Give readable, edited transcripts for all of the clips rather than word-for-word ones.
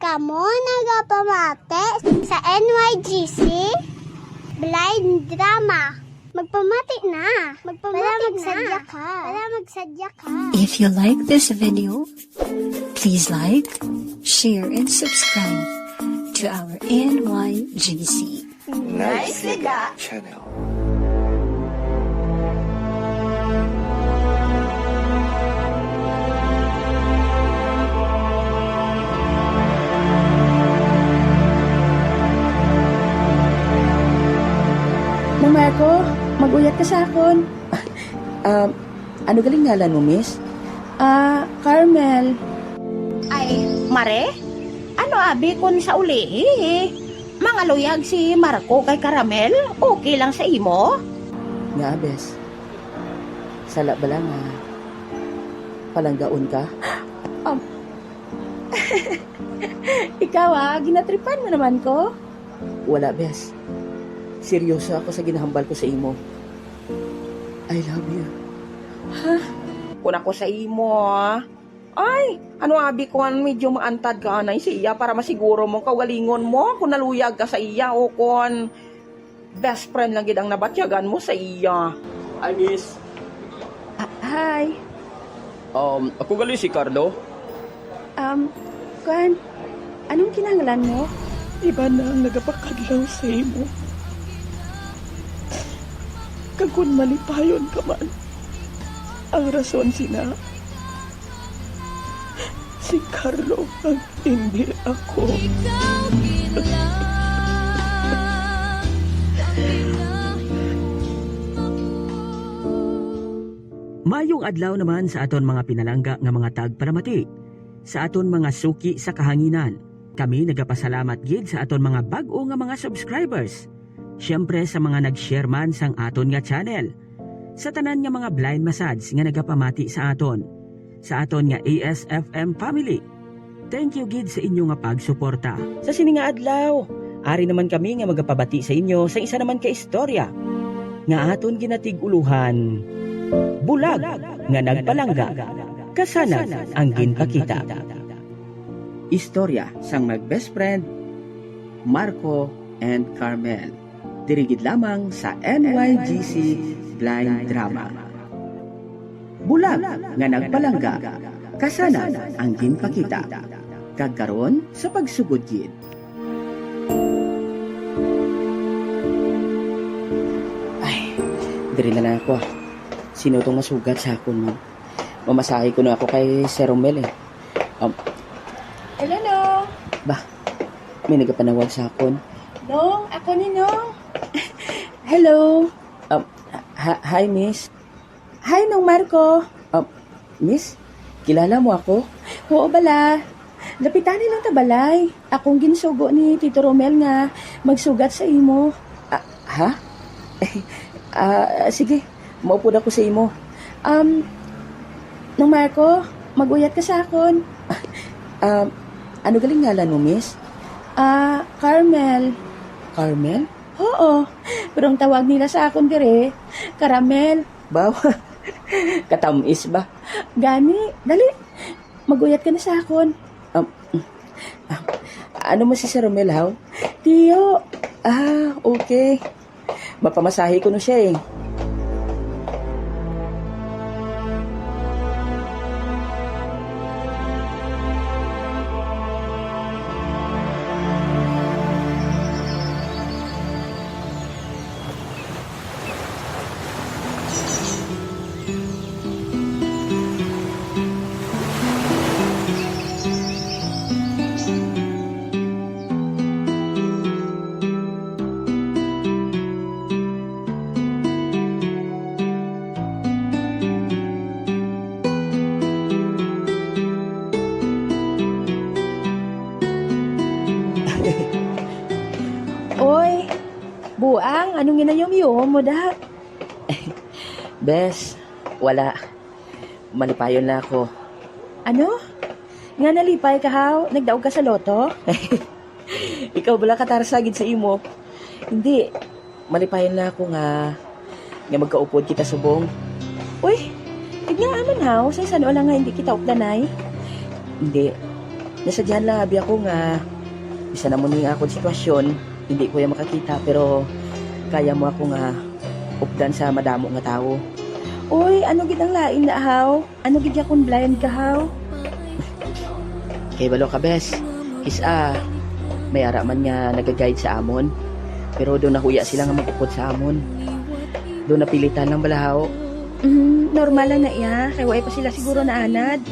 Kamo nagapamate sa NYGC Blind Drama. Magpamati na. Magsadya ka. If you like this video, please like, share, and subscribe to our NYGC channel. Mang Marco, mag-uyat ka sa akon. Ano galing ngalan mo, miss? Carmel. Ay, Mare? Ano abi kun sa uli Mga luyag si Marco kay Caramel? Okay lang sa imo? Nga, abes. Sala ba lang, palanggaon ka? Ikaw, ginatripan mo naman ko? Wala, bes. Seryoso ako sa ginahambal ko sa imo. I love you. Kung ako sa imo, ay, ano abi ko medyo maantad ka na siya para masiguro mong kawalingon mo kung naluyag ka sa iya o kung best friend lang gid ang nabatyagan mo sa iya. Hi, miss. Hi. Ako gali si Carlo. Kuan, anong kinahanglan mo? Iba na ang nagapakadlaw sa imo. Kagkun malipayon ka man. Ang rason sina, si Carlo ang hindi ako. Mayong adlaw naman sa aton mga pinalangga nga mga tagpalamati. Sa aton mga suki sa kahanginan, kami nagapasalamat gid sa aton mga bag-o nga mga subscribers. Siyempre sa mga nag-share man sang aton nga channel. Sa tanan nga mga blind massage nga nagapamati sa aton. Sa aton nga ASFM family. Thank you gid sa inyo nga pagsuporta. Sa sini nga adlaw, ari naman kami nga magapabati sa inyo sa isa naman ka istorya nga aton ginatig-uluhan. Bulag nga nagpalangga, kasanag ang ginpakita. Istorya sang mag-best friend, Marco and Carmel. Dirigid lamang sa NYGC Blind Drama. Bulag nga nagpalangga, kasanag ang ginpakita. Kagkaron sa pagsugod gid. Ay, diri na ako. Sino tong masugat sa akon, ma'am? Mamasahe ko na ako kay Sir Romel Hello, no? Bah, may nagapanawag sa akon. Nong, ako ni Nong. Hello. Hi, miss. Hi, Nong Marco. Miss, kilala mo ako? Oo bala. Lapitanin lang tabalay. Akong ginsugo ni Tito Romel nga magsugat sa imo. Ha? Sige, maupo na ko sa imo. Nong Marco, mag-uyat ka sa akon. Ano galing ngalan mo, miss? Carmel. Carmel? Oo, pero ang tawag nila sa akon dire, Caramel. Baw, katamis ba? Gani, dali. Mag-uyat ka na sa akon. Ano mo si Sir Romel, haw? Tiyo. Okay. Mapamasahe ko na siya eh. Oy, buang, anong ginayom-yom mo da? Bes, wala. Malipayon na ako. Ano? Nga nalipay ka haw? Nagdaog ka sa loto? Ikaw bala katarsagid sa imo. Hindi. Malipayon na ako nga magkaupod kita subong. Uy, tignan naman haw, sa isan wala nga hindi kita updanay. Hindi. nasadyahan lang abi ako nga isa na mo ni akong sitwasyon, hindi ko yung makakita pero kaya mo ako nga updan sa madamo nga tao. Uy, ano gid ang lain na haw? Ano gid yakon blind ka haw? Kay balo ka bes, kisa may ara man nga nagaguide sa amon. Pero doon nahuya sila nga magupod sa amon. Doon napilitan lang balahaw. Normal lang na iya, kay way pa sila siguro na anad.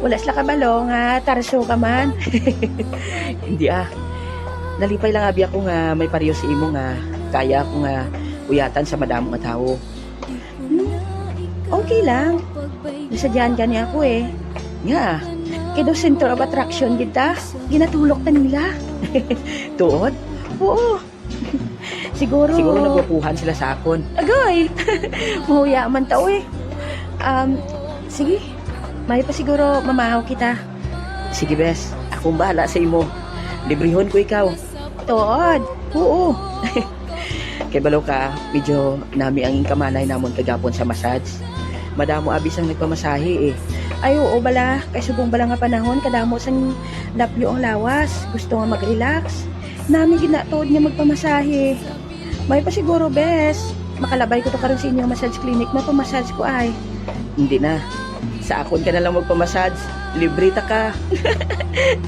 Wala sila kabalo nga tarso ka man. Hindi Nalipay lang abi ako nga may pariyo si imo nga kaya ako nga uyatan sa madamo nga tao. Okay lang. Nasadyahan ka niya ako eh. Nga, Kay daw center of attraction kita. Ginatulok ta nila. tuod. Oo. Siguro Nagpupuhan sila sa akon. Agoy! Mahuya man tao eh. Sige. May pa siguro mamahaw kita. Sige bes, akong bahala sa imo. Librehon ko ikaw. Tuod. Oo. Kay balo ka, medyo nami ang kamanay namon kagapon sa massage. Madamo abis ang nagpamasahe eh. Ay, oo bala. Kay subong bala nga panahon, kadamo sang lapyo ang lawas. Gusto nga mag-relax. Nami ginatood nga magpamasahe. May pa siguro, bes. Makalabay ko to karon sa inyong massage clinic. Mapamassage ko ay. Hindi na. Sa akon ka na lang magpamassage. Libre ta ka.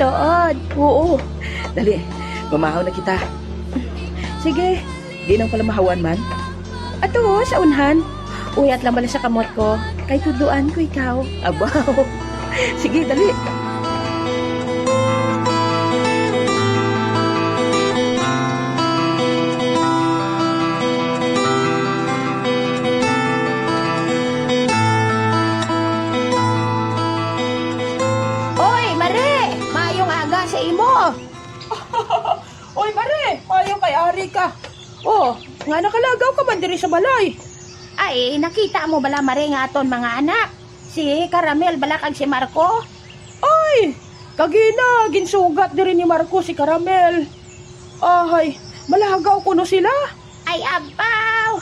Tuod. Oo. Dali, mamahaw na kita. Sige. Di nang pala mahawan man. Ato, sa unhan. Uyat lang bala sa kamot ko. Kay tuduan ko ikaw. Abaw. Sige, dali. Oy, Mare! Mayong aga sa imo! Oy, Mare! Mayong kay Ari ka! Oh, nga nakalagaw ka man diri sa balay. Ay, nakita mo bala, Mare, nga aton mga anak? Si Caramel bala kag si Marco? Ay, kagina, ginsugat diri ni Marco si Caramel. Ay, malagaw ko no sila. Ay, abaw!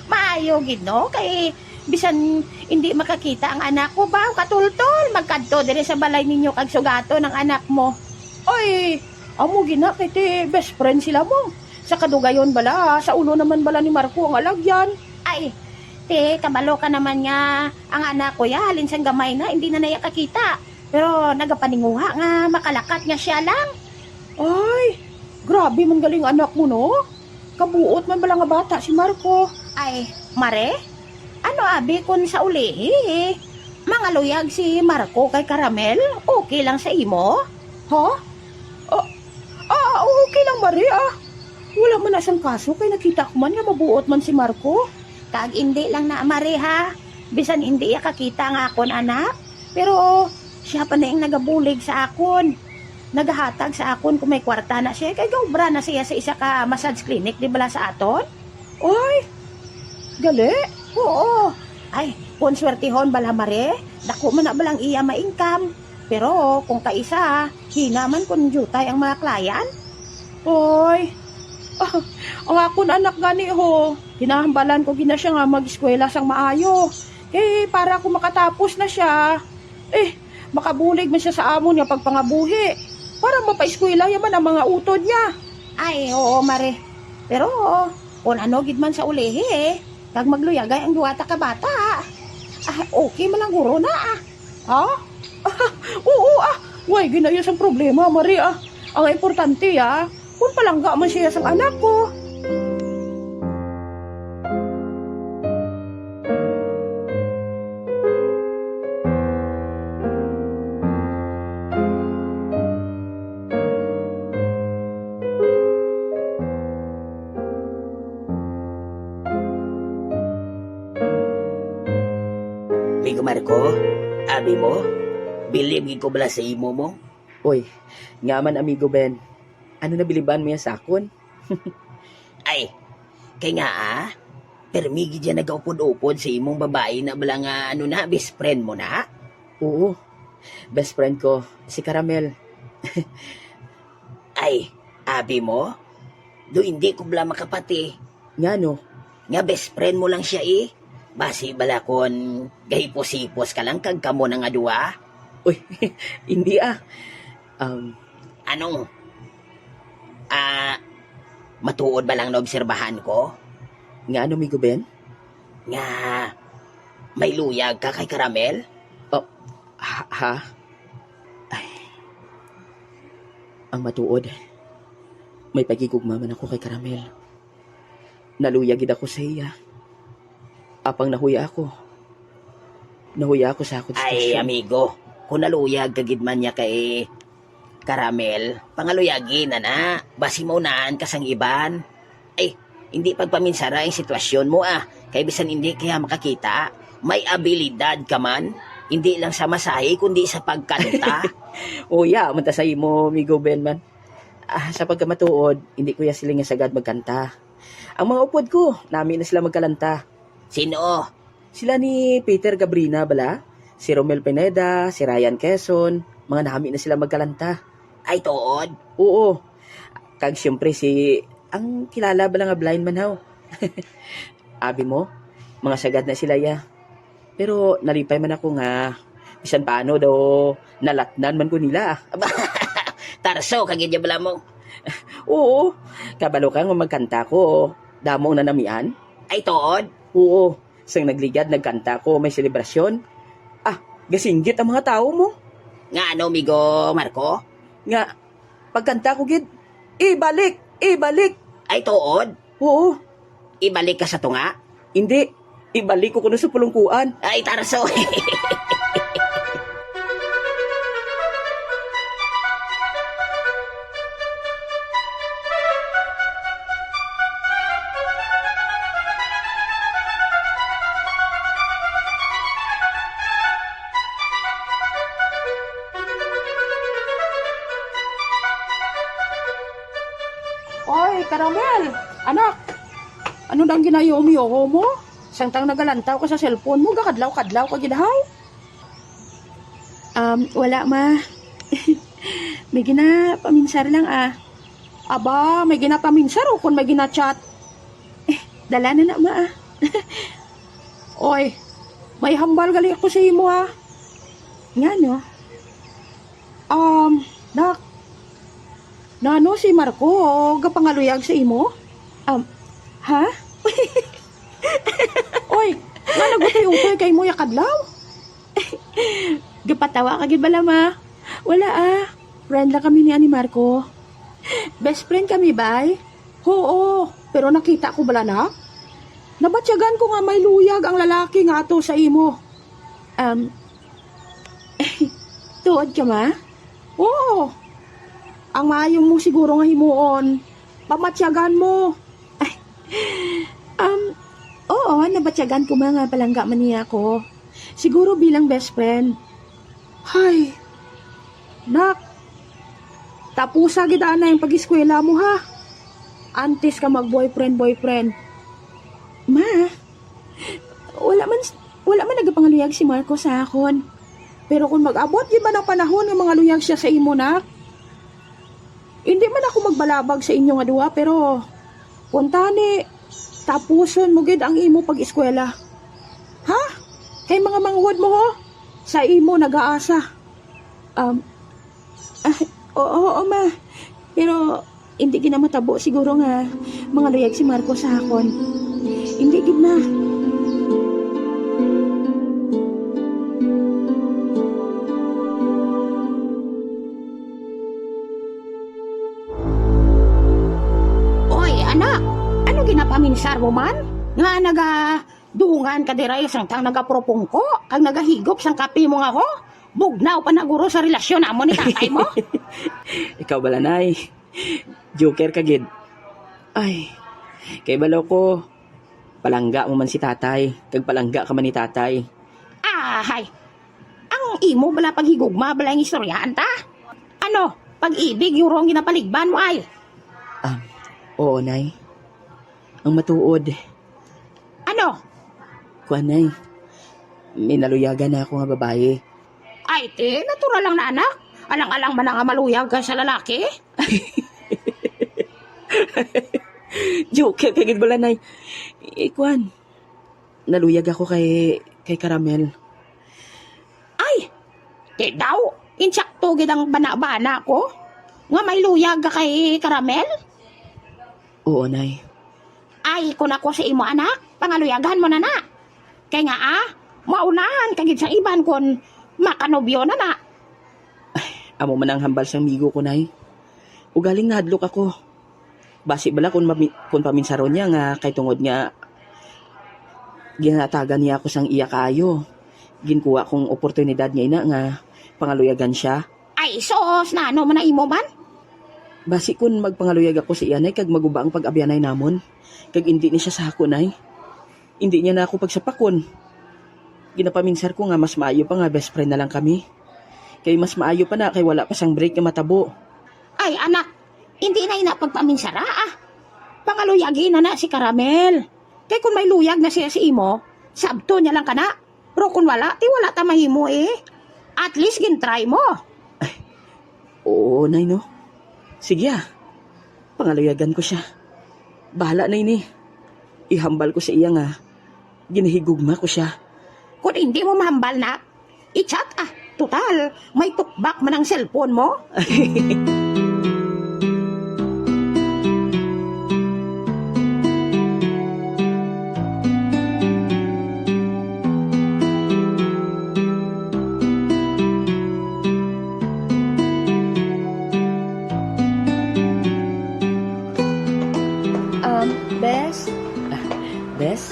Maayo gid no, kay bisan hindi makakita ang anak ko ba, katultol, magkadto diri sa balay ninyo kag sugato ng anak mo. Ay, amo gina kay ti best friend sila mo. Sa kadugayon bala, sa ulo naman bala ni Marco ang alagyan. Ay, te, kabalo ka naman nga, ang anak ko ya, halin sang gamay na, hindi na naya kakita. Pero nagapaninguha nga, makalakat nga siya lang. Ay, grabe man galing anak mo no. Kabuot man bala nga bata si Marco. Ay, Mare, ano abi kun sa ulihi? Mga luyag si Marco kay Caramel, okay lang sa imo? Ha? Okay lang, Mare Wala man na siyang kaso kay nakita ko man nga mabuot man si Marco. Kag hindi lang na, Mare ha. Bisan hindi ya kakita nga akon anak. Pero siya pa na yung nagabulig sa akon. Nagahatag sa akon kung may kwarta na siya. Kay gawbra na siya sa isa ka massage clinic, di bala sa aton? Oy, gali? Oo. Ay, kung swertihon bala, Mare. Dako man na balang iya ma-income. Pero kung kaisa, hina man kung jutay ang mga klyan. Oy, ang akon anak gani ho. Hinahambalan ko gina siya nga mag-eskwela sang maayo. Para kung makatapos na siya, makabulig man siya sa amon niya pagpangabuhi. Para mapa-eskwela yaman ang mga utod niya. Ay, oo, Mare. Pero, kung ano gid man sa ulihi kag magluyagay ang duwata ka bata. Okay man lang guro na Ha? Oo Way, ginayos ang problema, Mare Ang importante kung palangga man siya sa anak ko. Amigo Marco, abi mo, bilib ko bala sa imo mo. Oy, nga man amigo Ben. Ano na biliban mo yan sa akon? Ay, kay nga permigi dyan nag-upod-upod sa imong babae na bala nga best friend mo na. Oo, best friend ko, si Caramel. Ay, abi mo, do hindi ko bala makapati. Nga no? Nga best friend mo lang siya Basi bala kon gahipos-hipos ka lang kag kamo na nga duwa. Uy, hindi Ano? Matuod ba lang na obserbahan ko? nga ano, Migo Ben? Nga, may luyag ka kay Caramel? Ha? Ay. Ang matuod. May pagigugma man ako kay Caramel. Naluyagid ako sa iya. Apang nahuya ako. Nahuya ako sa akong Ay, sitwasyon. amigo, kung naluyag kagid man niya kay Caramel, pangaluyagin na. Basi mo naan kasang iban. Ay, hindi pagpaminsara ang sitwasyon mo Kay bisan hindi kaya makakita, may abilidad ka man. Hindi lang sa masahe, kundi sa pagkanta. Uya, mantasay mo, Migo Ben man. Sa pagkamatuod, hindi ko ya sila nga sagad magkanta. Ang mga upod ko, namin na sila magkalanta. Sino? Sila ni Peter Gabrina bala, si Romel Pineda, si Ryan Quezon, mga namin na sila magkalanta. Ay, tuod? Oo. Kag siyempre ang kilala ba lang nga blind man haw. Abi mo, mga sagad na sila ya. Pero nalipay man ako nga, bisan paano daw, nalatnan man ko nila. Tarso, kagid bala mo. Oo, kabalo ka nga magkanta ko, damong nanamian. Ay, tuod? Oo, sang nagligad, nagkanta ko, may selebrasyon. Gasinggit ang mga tao mo. Nga ano, migo Marco? Nga, pagkanta ko gid, ibalik! Ay, tuod? Oo, Ibalik ka sa tunga? hindi, ibalik ko kuno sa pulungkuan. Ay, Tarso. Oy, Caramel! Anak! Ano dang ginayomi-yoho mo? Sangtang nagalantaw ka sa cellphone mo, gakadlaw-kadlaw ka gidahaw? Wala ma. May ginapaminsar lang Aba, may ginapaminsar o kung may ginachat? Dala na ma Oy, may hambal gali ako sa imo Nga no? Nak, nano si Marco gapangaluyag sa imo? Ha? Oy, nga nagutoy-utoy kay mo yakadlaw? Gapatawa ka gid bala ma? Wala friend lang kami ni Marco. Best friend kami bay? Oo, pero nakita ko bala na? Nabatyagan ko nga may luyag ang lalaki nga ato sa imo. Tuod ka ma? Oo. Ang maayo mo siguro nga himuon. Pamatyagan mo. Oo, nabatyagan ko mga palangga man niya ako. Siguro bilang best friend. Hay, nak, tapusa kita na yung pag-eskwela mo ha. Antes ka mag-boyfriend. Ma, wala man nagapangaluyag si Marco sa akon. Pero kung mag-abot, di ba ng panahon ng mga luyag siya sa imo, nak? Hindi man ako magbalabag sa inyo nga duwa, pero puntani, tapuson mo gid ang imo pag-eskwela. Ha? Kay mga manghud mo ho? Sa imo nag-aasa. Oo, ma. Pero hindi ginamatabo siguro nga mga luyag si Marco sa akon. Hindi gid na. Oy, anak. Ano ginapaminsar mo man? Nga dungan ka diray sang nagapropong ko, kag nagahigop sang kape mo nga ko. Bugnaw pa naguro sa relasyon amo ni tatay mo. Ikaw bala nay. Joker ka gid. Ay, kay balaw ko, palangga mo man si tatay, kag palangga ka man ni tatay. Hay. Ang imo bala paghigugma bala ang istoryahan ta? Ano, pag-ibig yung rong ginapaligban mo ay? Oo nay. Ang matuod. Ano? Kuan nay. May naluyagan na ako nga babae. Ay, natural lang na anak. Alang-alang man nga maluyag ka sa lalaki. Joker ka gid bala nay. Kuan. Naluyag ako kay Caramel. Ay, Di daw, insakto gid ang bana-bana ko. Nga may luyag ka kay Caramel? Oo, Nay. Ay, kung ako sa imo anak, pangaluyagan mo na na. Kaya nga maunahan kagid sa iban kon makanobyo na na. Amo man ang hambal sang migo ko, Nay. Ugaling nahadlok ako. Basi bala kung paminsaron niya nga kay tungod nga ginatagan niya ako sang iya kaayo. Ginkuha kong oportunidad niya ina nga pangaluyagan siya. Ay, sos, na ano man na imo man? Basi kun magpangaluyag ako sa iyanay kag maguba ang pag-abyanay namon. Kag hindi ni siya sa ako, Nay. Hindi niya na ako pagsapakon. Ginapaminsar ko nga mas maayo pa nga best friend na lang kami. Kay mas maayo pa na kay wala pa sang break nga matabo. Ay, anak, hindi na inapagpaminsara Pangaluyagin na si Caramel. Kay kung may luyag na siya si imo, sabto niya lang ka na. Pero kung wala, ti wala ta mahimo At least gintry mo. Oo, Nay, no? Sige pangaluyagan ko siya. Bahala na ini. Ihambal ko sa iya nga. Ginahigugma ko siya. Kung hindi mo mahambal na, i-chat Total, may tukbak man ang cellphone mo. Bes, Bes?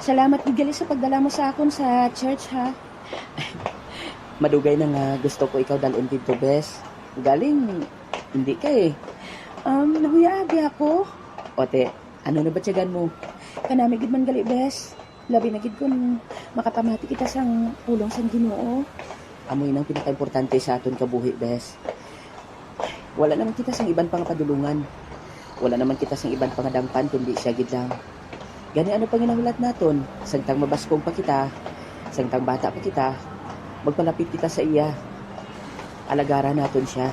salamat gigali sa pagdala mo sa akon sa church, ha? Madugay na nga gusto ko ikaw dalon dito, Bes. Galing, hindi ka Nahuya abi ako. Ote, ano na ba tiyagan mo? Kanami gid man gali, Bes. Labi na gid kung makapamati kita sang pulong sang Ginoo. Amoy nang pinaka-importante sa aton kabuhi, Bes. Wala naman kita sang iban pang padulungan. Wala naman kita sang iban pang dampan kundi siya gid lang. Gani ano pang ginahulat naton? Sangtang mabaskog pa kita, sangtang bata pa kita, magpalapit kita sa iya. Alagaran naton siya.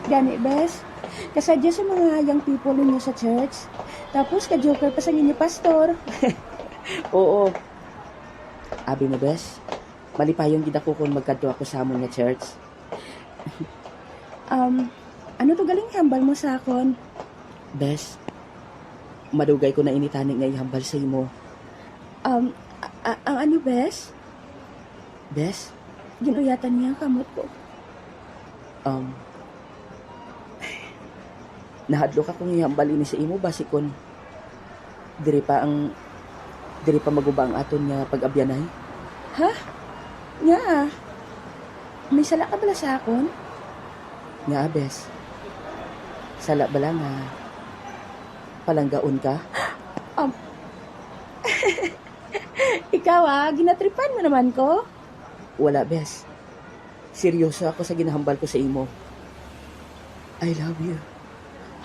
Gani, Bes. Kasadya sa mga young people ninyo sa church. Tapos ka-joker pa sa inyo, pastor. Oo. Abi mo, Bes. Malipayong gid ako kung magkadto ako sa amon nga church. Ano to galing hambal mo sa akon? Bes, madugay ko na initani nga ihambal sa imo. Ang ano, Bes? Bes, Ginuyatan niya ang kamot ko. nahadlok akong ihambal ini sa imo basi kon diri pa maguba ang aton nga pag-abyanay. Ha? Nga. May sala ka bala sa akon? Nga, Bes. Sala bala nga palanggaon ka? Ikaw ginatripan mo naman ko? Wala, Bes. Seryoso ako sa ginahambal ko sa imo. I love you.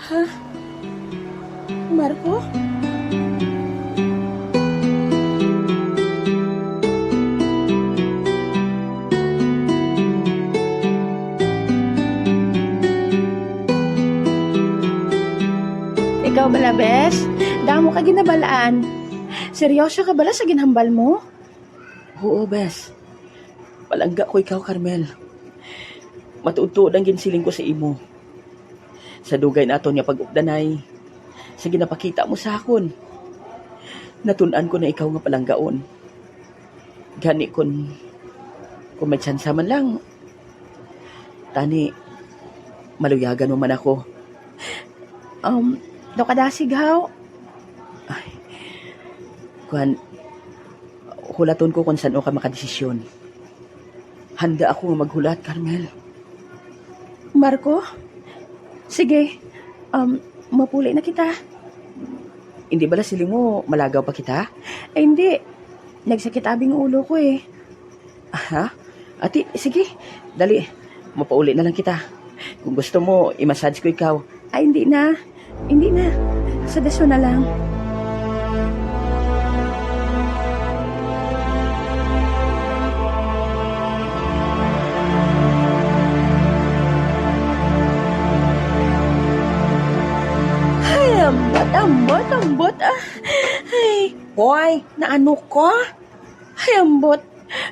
Ha? Marco? Ikaw bala, Bes? Damo ka ginabalaan. Seryoso ka bala sa ginhambal mo? Oo, Bes. Palangga ko ikaw, Carmel. Matuod ang ginsiling ko sa imo. Sa dugay naton nga pag-updanay, sa ginapakita mo sa akon. Natunan ko na ikaw nga palanggaon. Gani kung may tsansa man lang, tani, maluyagan mo man ako. Do kadasig haw? Hulaton ko kung saan o ka makadesisyon. Handa ako nga maghulat, Carmel. Marco? Sige. Mapuli na kita. Hindi bala siling mo, malagaw pa kita? Hindi. Nagsakit abing ulo ko Ha? Ati, sige. Dali, mapauli na lang kita. Kung gusto mo, i-massage ko ikaw. Ay, hindi na. Hindi na. Sa daso na lang. Ay, ambot. Ay, Hoy, naano ko? ay, ambot.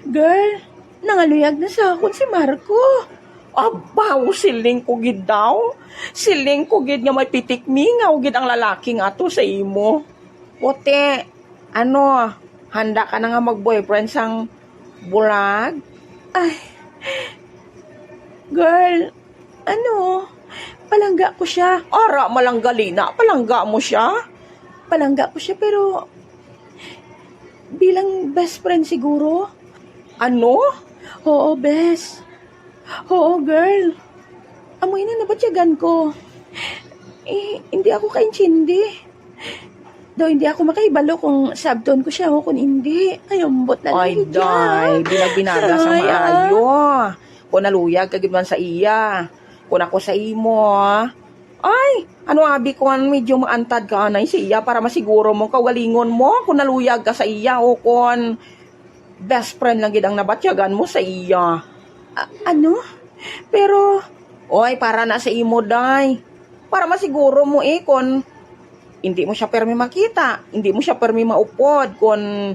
Girl, nangaluyag na sa akon si Marco. Abaw, siling ko gid daw. Siling ko gid nga may pitikmi nga gid ang lalaki nga to sa imo. Puti, handa ka na nga mag-boyfriend sang bulag? Ay, girl, palangga ko siya. Ara, malanggalina, palangga mo siya? Palangga ko siya pero bilang best friend siguro. Ano? Oo, best. Oo, girl. Amoy na nabatyagan ko. Hindi ako kaintindi. Daw hindi ako makaibalo kung sabton ko siya o kung hindi. Ayumbot na Ay, lang day, binagbinaga sa Ay, maayo. Kung naluyag, kagid man sa iya. Kung ako sa imo, ay, abi ko medyo maantad ka na sa iya para masiguro mo kawalingon mo kung naluyag ka sa iya o kung best friend lang gid ang nabatyagan mo sa iya. Pero, Oy, para na sa imo, day. Para masiguro mo kung hindi mo siya permi makita, hindi mo siya permi maupod, kung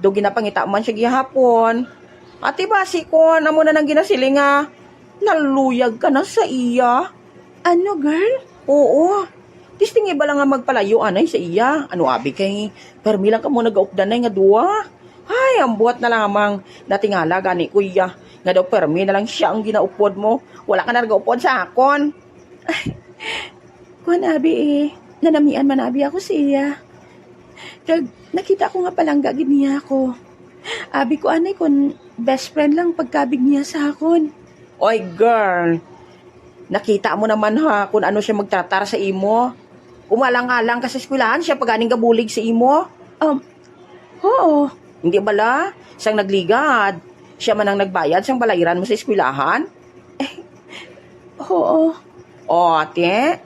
do ginapangita man siya gihapon. At iba si kon, amo na nang ginasiling nga, naluyag ka na sa iya. girl? Oo. Tisting iba lang nga magpalayo anay sa iya. Abi kay, permi lang ka mo nag-aupdanay nga duwa. Ay, ang buhat na lamang natingala gani kuya. Nga daw permi na lang siya ang ginaupod mo. Wala ka na nag-aupod sa akon. Kuan abi nanamian man abi ako siya. Kag nakita ko nga palangga gid niya ako. Abi ko anay kun best friend lang pagkabig niya sa akon. Oy, girl. Nakita mo naman ha kung ano siya magtratar sa imo. Umalang-alang ka sa eskwelahan siya paganing gabulig sa imo. Oo. Hindi bala? Siyang nagligad. Siya man ang nagbayad siyang balayran mo sa eskwelahan. Oo. O, ate.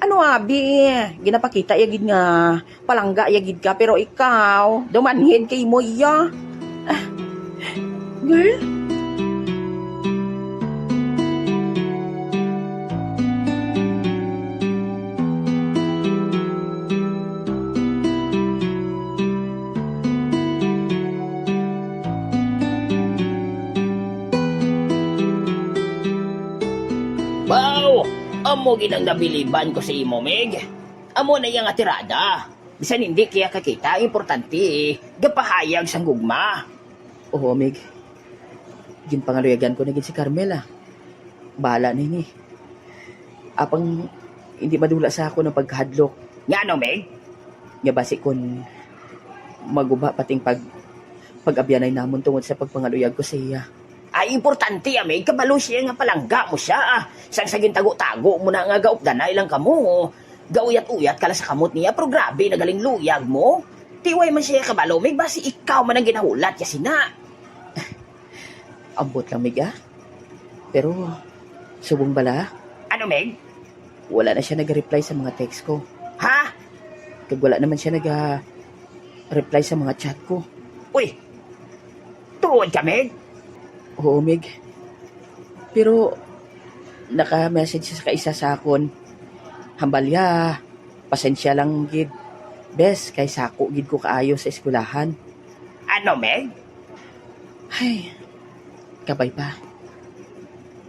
Abi? Ginapakita yagid nga. Palangga yagid ka pero ikaw, dumanhid kay mo iya. Girl? Wow! Amo ginang nabiliban ko sa imo, Meg. Amo na yung atirada. Bisan hindi kaya kakita, importante gapahayag sang gugma. Oo, Meg. Ginpangaluyagan ko na gid si Carmela. Bahala na ini. Apang hindi madula sa ako ng pagkahadlok. Nga no, Meg? Nga basi kon maguba pating pag-abyanay namon tungod sa pagpangaluyag ko sa iya. Ay, importante, Meg. Kabalo siya nga palangga mo siya. Sang saging tago-tago mo na nga gaupdanay lang kamo. Gauyat-uyat ka lang sa kamot niya, pero grabe, nagaling luyag mo. Tiway man siya kabalo, Meg. Basi ikaw man ang ginahulat niya sina. Ambot lang, Meg, ah. Pero, subong bala, Ano, Meg? wala na siya nag-reply sa mga text ko. Ha? Kag wala naman siya nag-reply sa mga chat ko. Uy! Tuod ka, Meg? Oo, Meg. Pero, naka-message siya sa kaisa sa akon. Hambalya, pasensya lang gid. Bes, kay sako gid ko kaayo sa eskwelahan. Ano, Meg? Ay, kabay pa.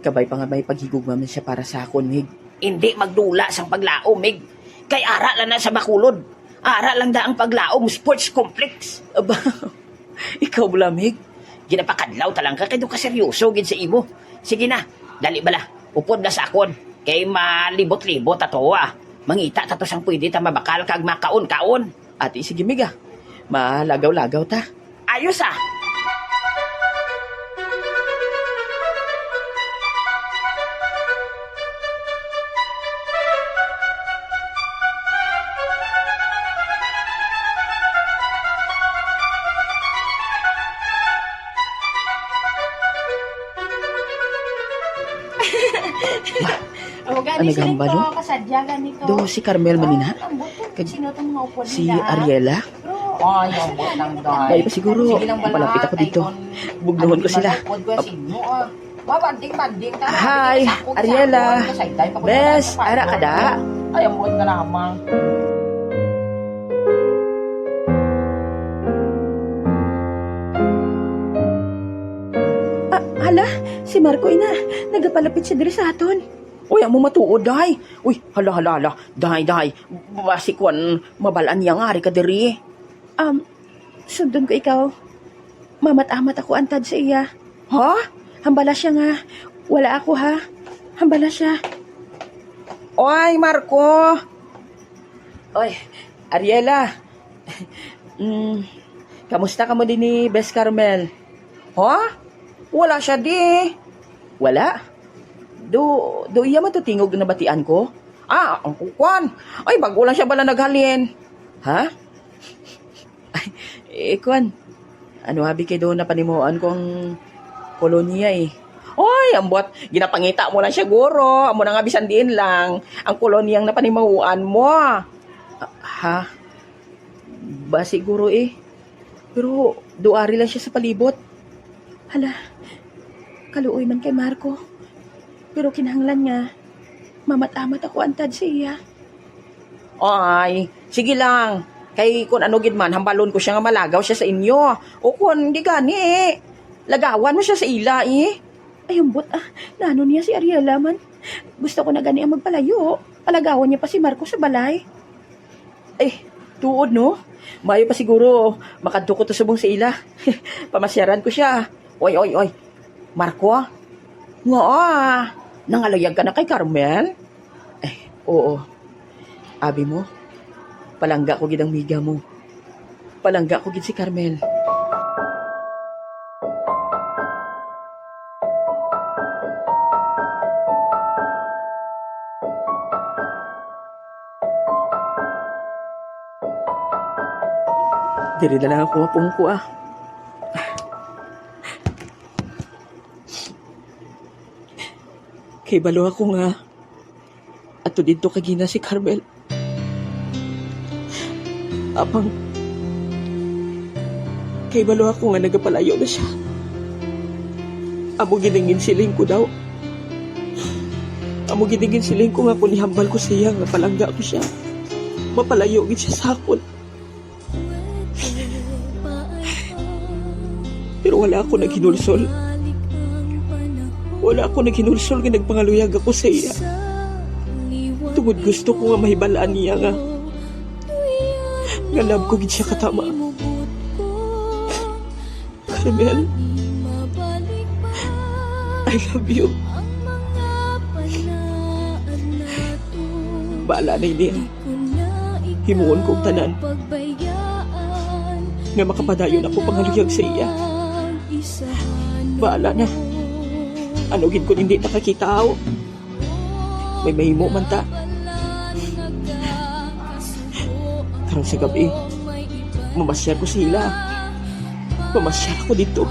Kabay pa nga may paghigugma man siya para sa akon, Meg. Hindi magdula sang paglao, Meg. Kay ara lang na sa bakulod. Ara lang da ang paglaom, sports complex. Aba, ikaw bala, Meg. Ginapakadlaw talang ka, kay doon ka seryoso, gid sa imo. Sige na, dali bala, upod na sa akon. Kay malibot-libot ato Mangita tato sang pwede ta mabakal kag makaon-kaon. Ate, sige, Meg, ah. Malagaw-lagaw ta. Ayos ah! Ano gambalo? Kasadya ganito. Do si Carmel manina? Kag Sino itong mga upod si Ariela? Ay, ang buhat lang daw. Dahil pa siguro, palapit ako dito. Bugnuhon ko sila. Babanding-banding ta. Hi, Ariela. Bes, ara ka da? Ay, ang buhat na lamang. Hala, si Marco ina, nagapalapit siya diri sa aton. Uy, amo matuod, day. Uy, hala. Day. Basikwan, mabalaan niya nga, ka diri. Sundon ko ikaw. Mamat-amat ako antad sa iya. Ha? Hambala siya nga. Wala ako ha. Hambala siya. Oy, Marco. Oy, Ariela. Kamusta ka mo din ni Bes Carmel? Ha? Wala siya di. Wala? Do iya matutingog na batian ko? Ang kukwan. Ay, bago lang siya bala naghalin. Ha? Ay, kwan. Ano habi kay doon na panimuan ko ang koloniya eh. Oy, ambot, ginapangita mo lang siya guro. Amo na nga bisan din lang. Ang kolonyang napanimuan mo. Ha? Ba siguro eh. Pero duari lang siya sa palibot. Hala, kaluoy man kay Marco. Pero kinahanglan niya, mamat-amat ako antad sa iya. Ay, sige lang. Kay kung ano gid man, hambalon ko siya nga malagaw siya sa inyo. O kung di gani eh. Lagawan mo siya sa ila eh. Ayumbot naano niya si Ariela man. Gusto ko na gani ang magpalayo. Palagawan niya pa si Marco sa balay. Tuod no? Mayo pa siguro, makadto ko to subong sa ila. Pamasyaran ko siya. Oy. Marco? Nga nangalayag ka na kay Carmel? Oo. Abi mo, palangga ko gid ang miga mo. Palangga ko gid si Carmel. Diri na lang ako mapungko Kay balo ako nga. Ato dito kagina si Carmel. Apang kay balo ako nga nagapalayo na siya. Amo giningin siling ko daw. Amo giningin siling ko nga kung nihambal ko siya nga palangga ko siya. Mapalayo gid siya sa akon. Pero wala ako naghinulsol. Wala ako naghinulsol nga nagpangaluyag ako sa iya. Tungod gusto ko nga mahibalaan niya nga. Nga love ko gid siya katama. Carmel, I love you. Baala na niya. Himuon kong tanan. Nga makapadayon ako pangaluyag sa iya. Baala na. Ano gid ko hindi nakakita ako. May mahimo man ta. Karong sa gabi, mamasyal ko sila. Mamasyal ako dito.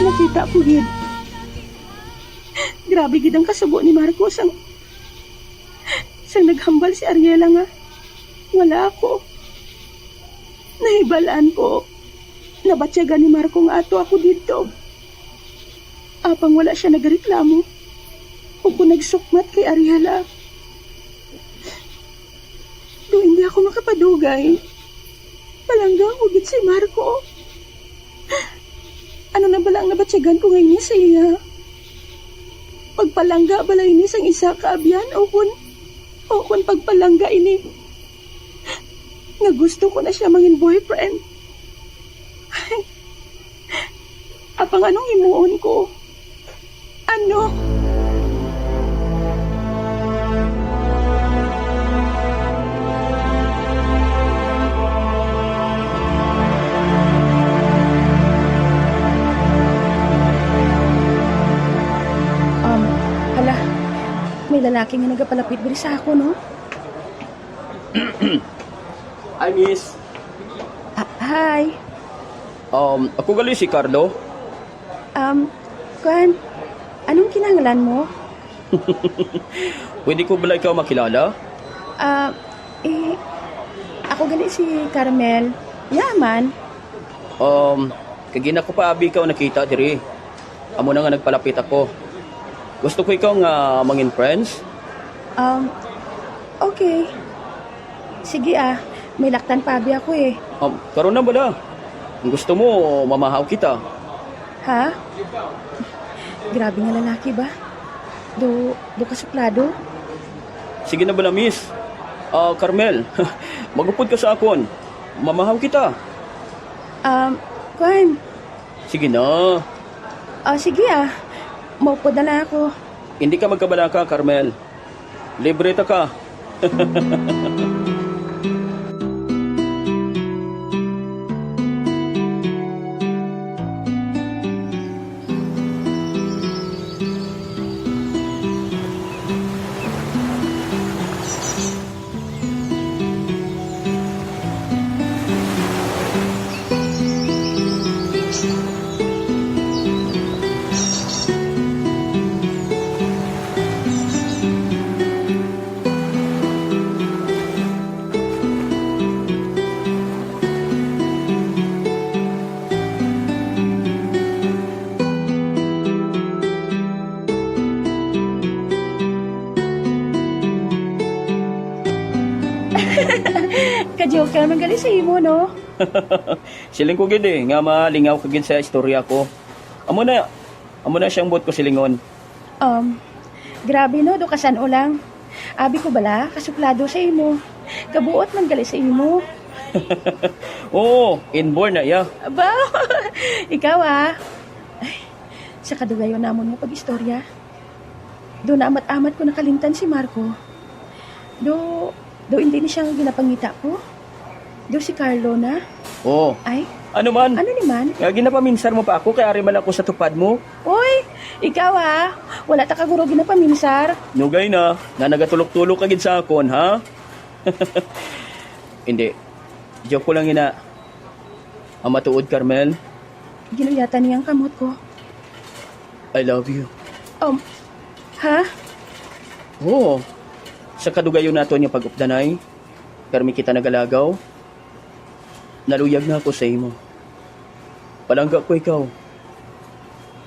Nakita ko gid. Grabe gid ang kasubo ni Marco sang naghambal si Ariela nga. Wala ako. Nahibalaan ko. Nabatyagan ni Marco nga ato ako dito. Apang wala siya nagreklamo. O kung nagsukmat kay Ariela. Do hindi ako makapadugay. Palangga ko gid si Marco. Ano na bala ang nabatyagan ko ngayon sa iya? Pagpalangga bala ini sang isa kaabyan o kun pagpalangga ini. Nga gusto ko na siya mangin boyfriend. Apang anong himuon ko? Ano? May lalaki nga nagapalapit diri sa ako, no? Hi, miss. Hi. Ako gali si Carlo. Kuan, anong kinahanglan mo? Pwede ko bala ikaw makilala? Ako gali si Carmel. Yaman. Kagina ko pa abi ikaw nakita diri. Amo na nga nagpalapit ako. Gusto ko ikaw nga mangin friends. Okay. Sige may laktan pa abi ako eh. Karon na bala. Kung gusto mo, mamahaw kita. Ha? Grabe nga lalaki ba? Do ka suplado? Sige na bala, miss. Carmel, magupod ka sa akon. Mamahaw kita. Kuan. Sige na. Sige maupod na lang ako. Hindi ka magkabalaka, Carmel. Libre ta ka. Ka-joke ka naman gali sa imo, no? Siling ko gid nga malingaw ka gid sa istorya ko. Amo na siyang bot ko silingon. Grabe no, do kasan o lang. Abi ko bala, kasuplado sa imo. Kabuot man gali sa imo. Oo, inborn na ya. Aba, ikaw Ay, sa kadugayon namon mo pag-istorya. Do na amat-amat ko nakalimtan si Marco. Do hindi ni siya ginapangita ko. Do si Carlo na. Oo. Ay, Ano man? ano naman? Nga ginapaminsar mo pa ako kaya ari man ako sa tupad mo. Uy, ikaw wala ta kaguro ginapaminsar. Nugay na, nga nagatulok-tulok ka gid sa akon, ha? Hindi. Joke ko lang ina. Ang matuod, Carmel. Ginuyatan niyang kamot ko. I love you. Ha? Oo. Sa kadugayon nato niya pag-updanay, permi kita nagalagaw, naluyag na ako sa imo. Palangga ko ikaw.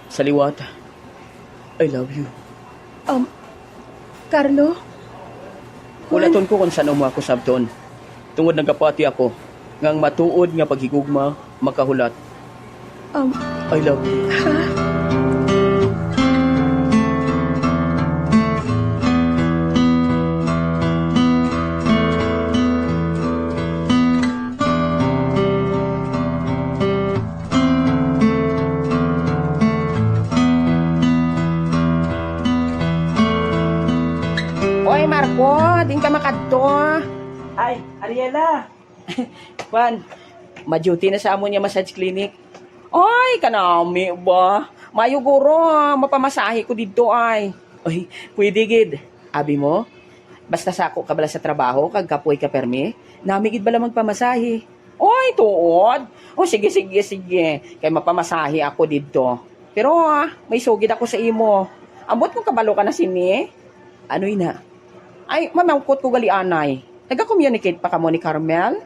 Sa liwata. I love you. Carlo? Kulaton ko kung saan mo ako sabton. Tungod nagapati ako, ngang matuod nga paghigugma, makahulat. I love you. Ha? Oy, Marco, din ka makadto. Ay, Ariela. Juan, ma-duty na sa amon niya massage clinic. Oy, kanami ba? Mayuguro, mapamasahe ko dito ay. Oy, pwede gid. Abi mo, basta sako ka bala sa trabaho, kag kapoy ka permi, namigid bala magpamasahe. Oy, tuod. O sige. Kay mapamasahe ako dito. Pero may sugid ako sa imo. Ambot kung kabalo ka na sini. Ano ina? Ay, mamangkot ko gali anay. Nagka-communicate pa ka mo ni Carmel?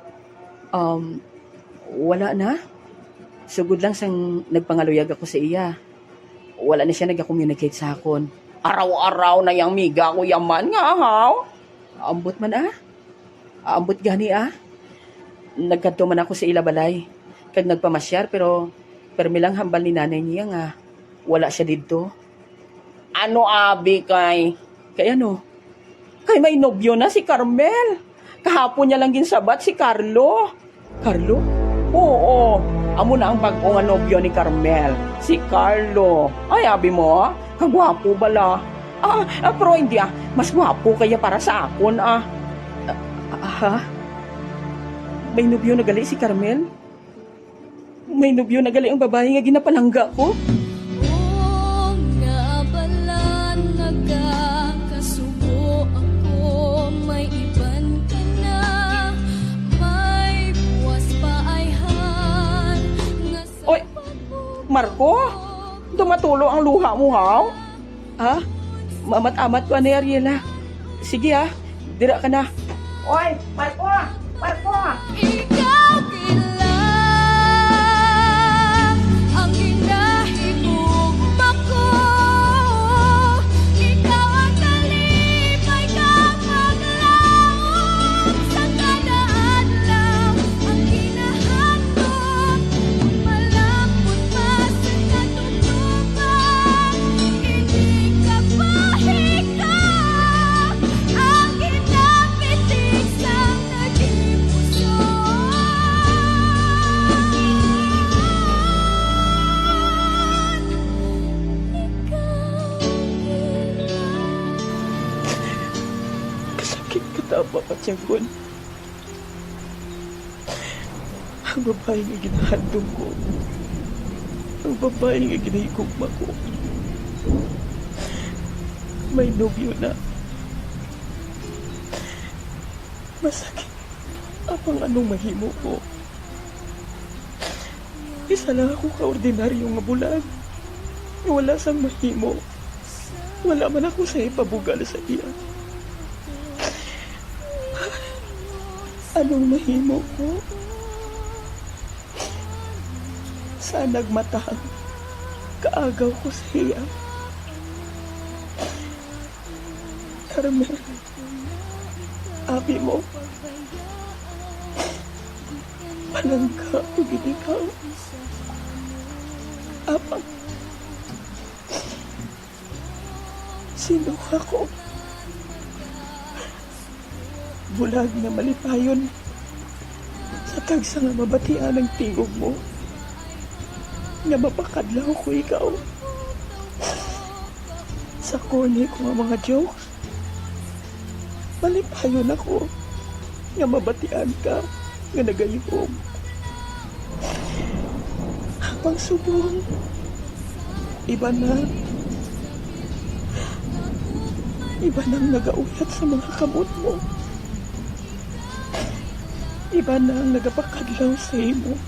Wala na. Sugod lang sang nagpangaluyag ako sa iya. Wala na siya nag-communicate sa akon. Araw-araw na yang miga ko yaman nga, haw? Ambot man Ambot gani Nagkadto man ako sa ila balay. Kag nagpamasyar pero permi lang hambal ni nanay niya nga wala siya didto. Ano abi kay? Kaya ano? Kay may nobyo na si Carmel. Kahapon niya lang ginsabat si Carlo. Carlo? Oo. Amo na ang bag-o nga nobyo ni Carmel. Si Carlo. Ay, abi mo, kagwapo bala. Pero hindi mas gwapo kaya para sa akon Ha? May nobyo na gali si Carmel? May nobyo na gali ang babae nga ginapalangga ko? Kasubo ako, may iban ka na, may Marco, dumatulo ang luha mo, haw? Ha? Mamat-amat ko ni Ariela. Sige dira ka na. Oy, Marco! Marco! Ikaw lang ang hinahigugma ko. Ikaw ang kalipay kang maglaong sa kada adlaw. Ang hinahandog, malambot pa sa katutuban. Hindi ka pahika, ang ginapitig sa naging puso. Kasakit katapa ka tiyagon. Ang babae nga ginahandong ko. Ang babae nga ginahigugma ko. May nobyo na. Masakit. Apang anong mahimo ko. Isa lang ako kaordinaryo nga bulag. Wala sang mahimo. Wala man ako sa ipabugal sa iya. Anong mahimo ko? Sa nagmatang, kaagaw ko sa iya. Carmel, abi mo, palangka o ginikaw. Apang, sino ako? Bulag na malipayon sa tagsa nga mabatian ng tingog mo nga mapakadlaw ko ikaw sa corny ko nga mga jokes. Malipayon ako nga mabatian ka nga nagayom. Habang subong, iba nang nagauyat sa mga kamot mo. Iba na ang nagapakadlaw sa imo.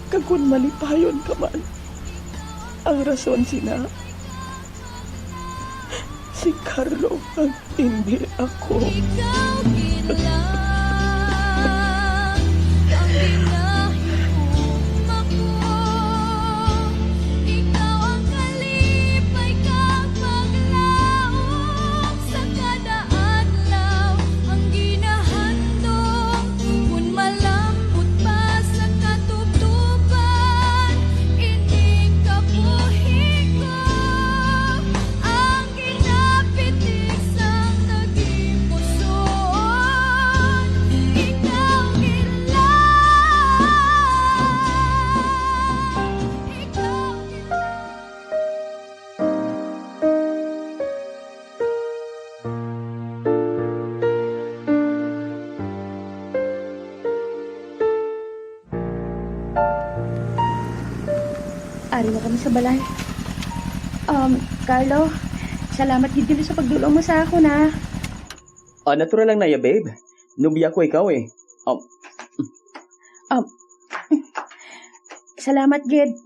Kagkun malipayon ka man, ang rason sina, si Carlo ang hindi ako. Ikaw lang ang hinahigugma ko. Ikaw ang kalipay kang maglaong sa kada adlaw. Ang ginahandog, kung malambot pa sa katutuban. Hindi ka buhiko, ang ginapitig sa naging puso. Ikaw Ari na kami sa balay. Carlo, salamat gid dili sa pagdulong mo sa ako na. Natural lang na ya, babe. Nubya ko ikaw eh. Salamat gid.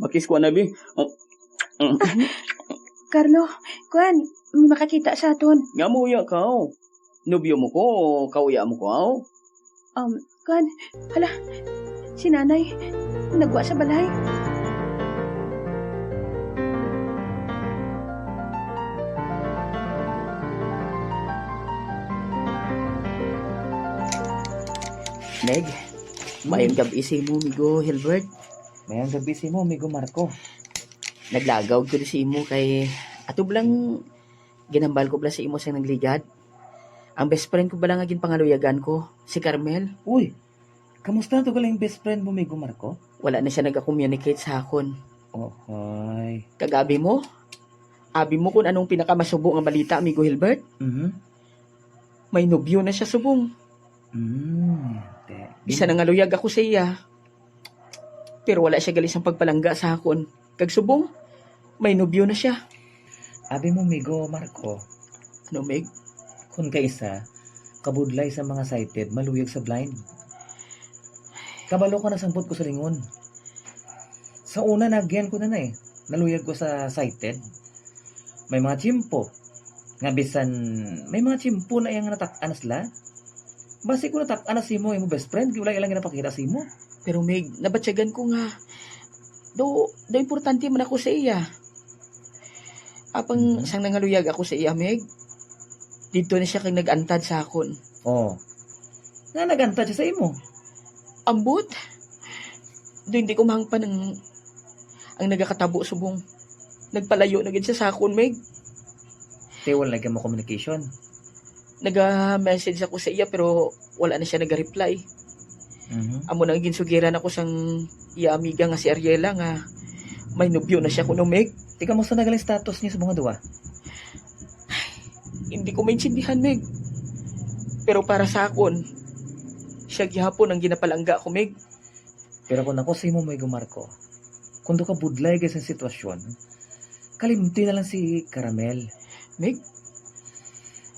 Makis ko na, bi. Carlo, kuan, may makakita sa aton. Nga mo ya ka. Nubyo mo ko, kauya mo ko, aw. Kuan, hala, si nanay, nagwa sa balay. Meg, mayang gabi si mo, migo Hilbert. Mayang gabi si mo, amigo Marco. Naglagaw ko si imo kay ato blang ginambal ko bala si imo sa nagligad. Ang best friend ko bala nga ginpangaluyagan ko, si Carmel. Uy, kamusta to galing best friend mo, amigo Marco? Wala na siya nag-communicate sa akon. Ay. Kagabi mo? Abi mo kung anong pinakamasubo nga balita, amigo Hilbert? May nobyo na siya subong. Bisa na nga luyag ako sa iya. Pero wala siya galis ang pagpalangga sa akon. Kagsubong, may nobyo na siya. Abi mo, amigo Marco, Ano, Meg? kung kaisa, kabudlay sa mga sighted, maluyag sa blind. Kabalo ka na sampot ko sa lingon. Sa una, nagyan ko na eh. Naluyag ko sa sighted. May mga chimpo. Nga bisan, may mga chimpo na yung natak-an sila. Basi ko natak-an na si mo, yung best friend. Wala ilang napakita si mo. Pero Meg, nabatyagan ko nga. Do importante man ako sa iya. Apang sang nangaluyag ako sa iya, Meg. Dito na siya kay nag-antad sa akon. Oh. Nga nagantad siya sa imo. Ambot. Do hindi ko mahangpan ang nagakatabo subong. Nagpalayo na gid siya sa akon, Meg. Te, wala lagi mo communication. Naga-message ako sa iya pero wala na siya nag-reply. Amo nang ginsugiran ako sang iya amiga nga si Ariela nga may nobyo na siya kuno, Meg. Te, kamusta nagaling status niya sa mga duwa? Hindi ko maintindihan, Meg. Pero para sa akon, siya gihapon ang ginapalangga ko, Meg. Pero kung ako sa imo may gumarko, kung do ka budlay guys ang sitwasyon, kalimti na lang si Caramel. Meg,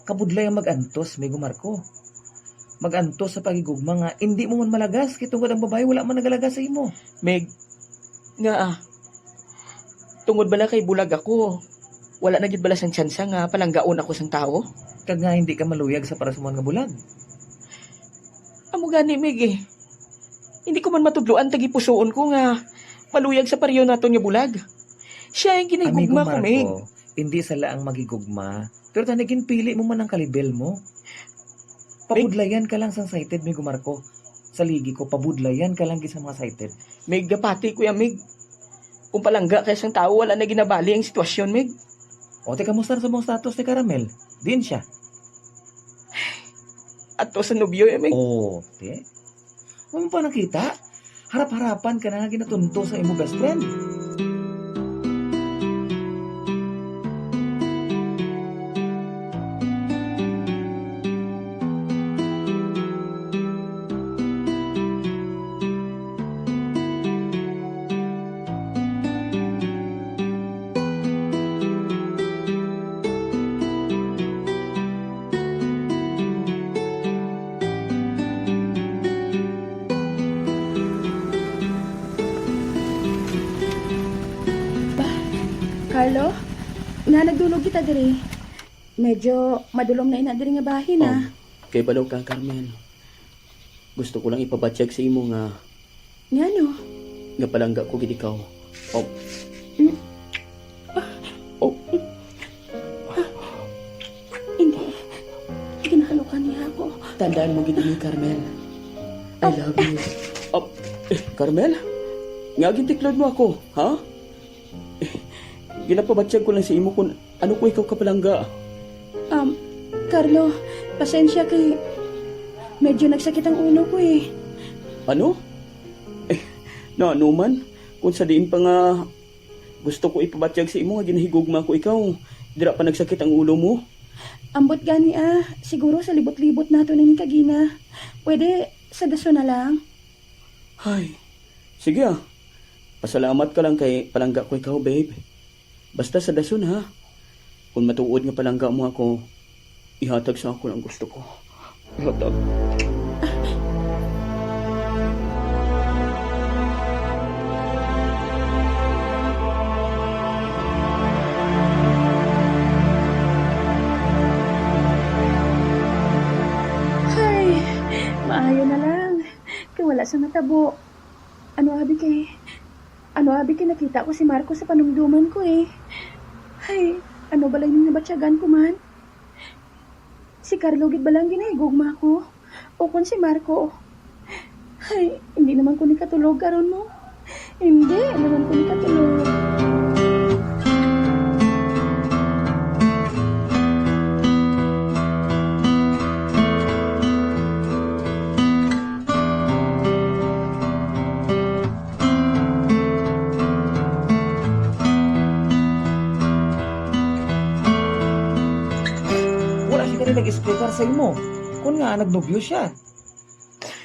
Kabudlay ang mag-antos, may gumarko. Mag-antos sa pagigugma nga, hindi mo man malagas, kitungod ang babae, wala man nagalagas sa imo. Meg, nga tungod bala kay bulag ako, wala na gid bala sang tsansa nga palanggaon ako sang tao. Kag nga hindi ka maluyag sa para sa mga bulag. Amo gani, Meg eh. Hindi ko man matudloan tagipusoon ko nga maluyag sa pariyo naton nga bulag. Siya ang ginigugma ko, Meg. Hindi sala ang magigugma, pero tanigin pili mo man ang kalibel mo. Pabudlayan ka lang sa sighted, Meg Marco. Sa ligi ko, pabudlayan ka lang sa mga sighted. Meg, gapati kuya, Meg. Kung palangga kaya sang tao, wala na ginabali ang sitwasyon, Meg. O, te, kamusta sa mga status ni Caramel? Din siya. At to sa nobyo, Meg. Oo, te. Huwag mo pa nakita? Harap-harapan ka na ginatunto sa imo best friend. Carlo, nga nagdulog kita diri. Medyo madulom na ina diri nga bahin ah. Kay balaw ka, Carmen. Gusto ko lang ipabatsyag sa imo nga Nga no? nga palangga ko gid ikaw. Hindi. Ginahalukan niya ako. Tandaan mo gid ni Carmen. I love you. Carmel? Nga gintiklod mo ako, ha? Ginapabatsyag ko lang sa imo kung ano ko ikaw kapalangga. Carlo, pasensya kay medyo nagsakit ang ulo ko eh. Ano? Ano man? Kung sa diin pa nga gusto ko ipabatsyag sa imo nga ginahigugma ko ikaw, dira pa nagsakit ang ulo mo. Ambot gani siguro sa libot-libot nato ni kagina. Pwede sa daso na lang. Ay, sige Pasalamat ka lang kay palangga ko ikaw, babe. Basta sa dason ha. Kung matuod nga palangga mo ako, ihatag sa ako ang gusto ko. Ihatag. Ay, maayo na lang. Kaya wala sa matabo. Ano abi kay nakita ko si Marco sa panumduman ko eh. Ay, ano balay yung nabatyagan ko man? Si Carlo gid balang ginahigugma ko. O kung si Marco. Ay, hindi naman ko ni katulog karon mo. Hindi naman ko ni katulog. Nag-explicar sa imo. Kung nga, nagnobyo siya.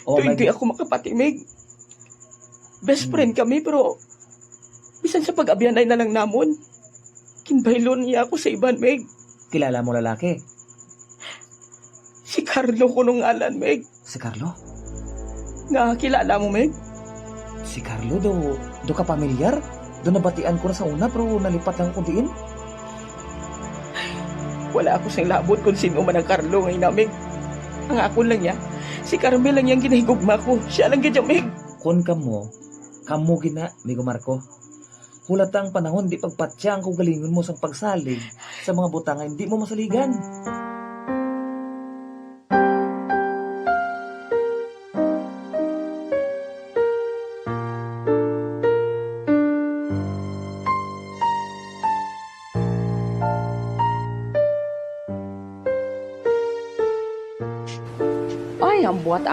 Hindi ako makapatimig. Best friend kami, pero bisan sa pag-abyanay na lang namon, kinbaylon niya ako sa iban, Meg. Kilala mo lalaki? Si Carlo ko nung alan, Meg. Si Carlo? Nga kilala mo, Meg? Si Carlo do ka pamilyar? Do nabatian ko na sa una pero nalipat lang ko diin. Wala ako sa labot kung sino man ang Carlo ngayon na, Meg. Ang ako lang niya, si Carmel lang yung ginahigugma ko. Siya lang ganyan, Meg. Kon kamo gina, Migo Marco. Hulatang panahon di pagpatyang kung galingon mo sa pagsalig sa mga butanga hindi mo masaligan. Ay, ang buhat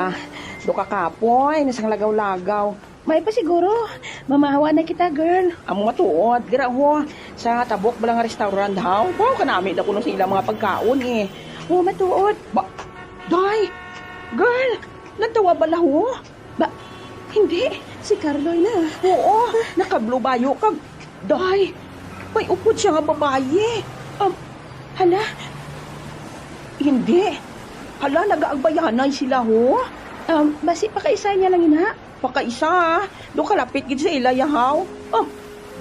Do kakapoy, nasang lagaw-lagaw. May pa siguro. Mamahawa na kita, girl. Amo matuod, gira ho. Sa tabok ba lang restaurant daw? Wow, kanamit ako sa ilang mga pagkaon eh. Oh, matuod. Day! Girl! Nagtawa ba ho? Hindi. Si Carloy na. Oo, nakablo bayo ka. Day! May upod siya nga babae. Hala, Hindi. Hala, nagaagbayanay sila ho. basi pa kaisa niya lang ina. Pakaisa, do kalapit gid sa ilayahaw.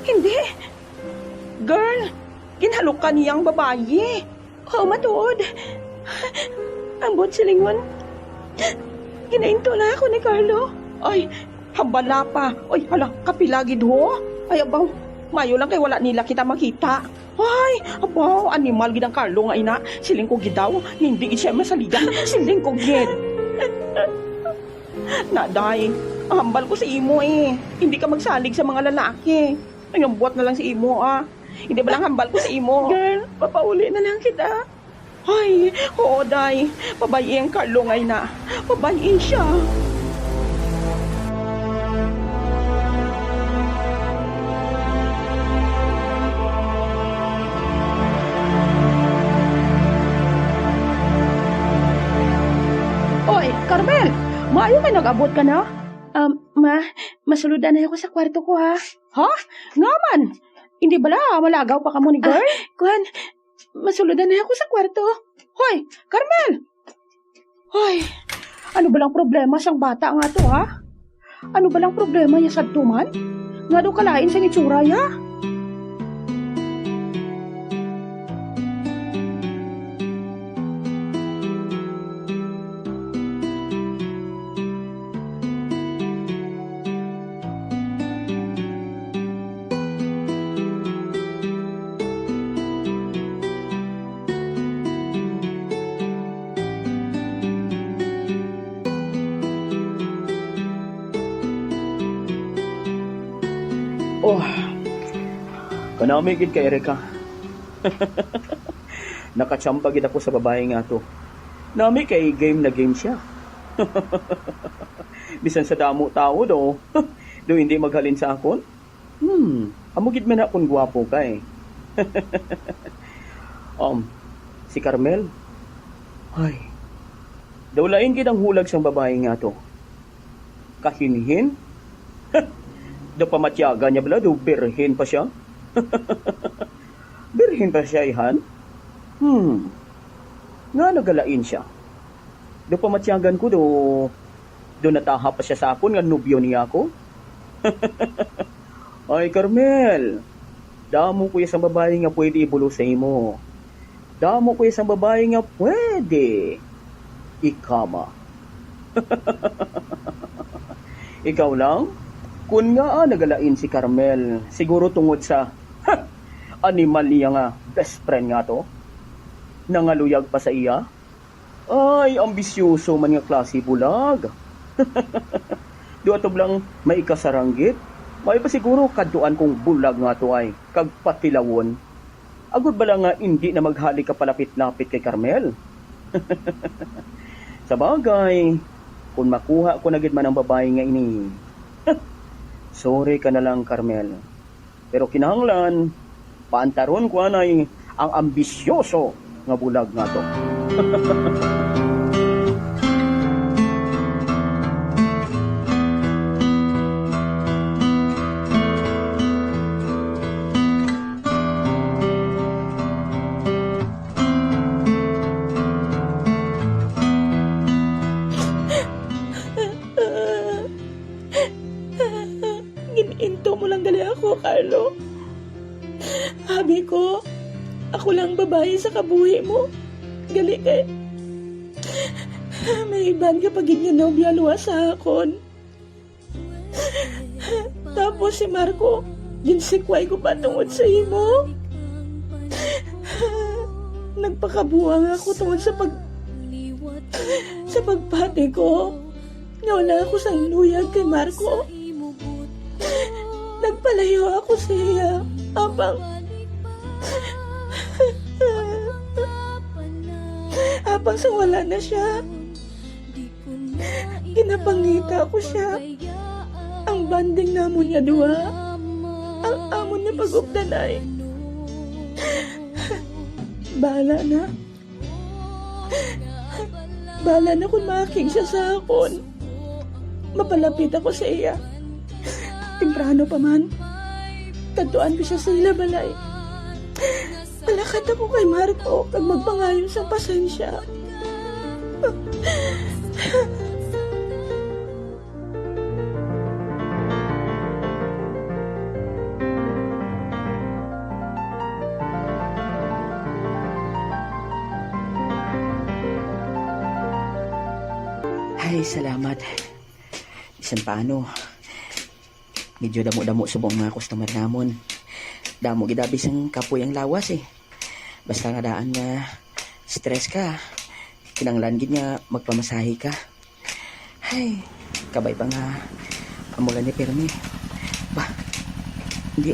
Hindi. Girl, ginhalukan niyang babae. Oh, matuod. Ambot silingon. Ginainto na ako ni Carlo. Ay, hambala pa. Ay, hala, kapilagid ho. Ay, abaw, mayo lang kay wala nila kita makita. Ay, abaw, animal gid ang Carlo nga ina. Siling ko gid daw, hindi gid siya masaligan. Siling ko gid. Naday, ang hambal ko sa imo eh. Hindi ka magsalig sa mga lalaki. Ay, ang buhat na lang sa imo Hindi ba lang hambal ko sa imo? Girl, papauli na lang kita. Ay, oo, day. Pabayin ang Carlo ngay na. Pabayin siya. Oy, Carmel! Maayo may nag-abot ka na? Masuludan na ako sa kwarto ko, ha? Ha? Ngaman? Hindi bala malagaw pa ka mo ni girl? Kuhan, masuludan na ako sa kwarto. Hoy, Carmel! Hoy, ano ba lang problema sang bata nga to, ha? Ano ba lang problema niya sa tuman? Nga daw kalain sa itsura, ya? Oh, kanami gid kay Erika. Nakachamba gid ako sa babae nga to. Nami kay game na game siya. Bisan sa damo tao do, do hindi maghalin sa akon. Amo gid man akon gwapo kay. Si Carmel. Ay. Daw lain gid ang hulag sang babae nga to. Kahinhin. Do pamatyaga niya bala, do birhin pa siya. Birhin pa siya, ihan? Nga nagalain siya. Do pamatyagan ko, do nataha pa siya sa akon, nga nubyo niya ako. Ay, Carmel, damo ko isang babae nga pwede ibulo sa imo. Damo ko isang babae nga pwede ikama. Ikaw lang? Kung nga nagalain si Carmel, siguro tungod sa animal niya nga, best friend nga to, nangaluyag pa sa iya. Ay, ambisyoso man nga klase bulag. Duatob lang may ikasaranggit. May pa siguro kaduan kong bulag nga to ay, kagpatilawon. Agud ba lang nga hindi na maghali ka palapit-lapit kay Carmel? Sa bagay, kung makuha ko na gid man ang babae nga ini, sorry ka na lang, Carmel. Pero kinahanglan, paantaron ko anay ang ambisyoso nga bulag nga to. ako, Carlo. Habi ko, ako lang babae sa kabuhi mo. Gali kay may iban ka pag nobya luwa sa akon. Tapos si Marco, ginsikway ko pa tungod sa imo. Nagpakabuang ako tungod sa pagpati ko. Nga wala ako sa luyag kay Marco. Nagpalayo ako sa iya. Habang sa wala na siya, ginapangita ko siya. Ang banding namon niya duwa, ang amon niya pag-updanay. Bahala na kung making siya sa akon. Mapalapit ako sa iya. Temprano pa man, tatuan ko siya sa ila balay. Malakat ako kay Marco kag magpangayon sa pasensya. Ay, salamat. Bisan paano, medyo damo-damo subong mga customer namon. Damo gidabis ang kapoy ang lawas eh. Basta nga daan nga stress ka, kinanglan gid nga magpamasahe ka. Ay, kabay pa nga amulan ni Permi. Ba, hindi.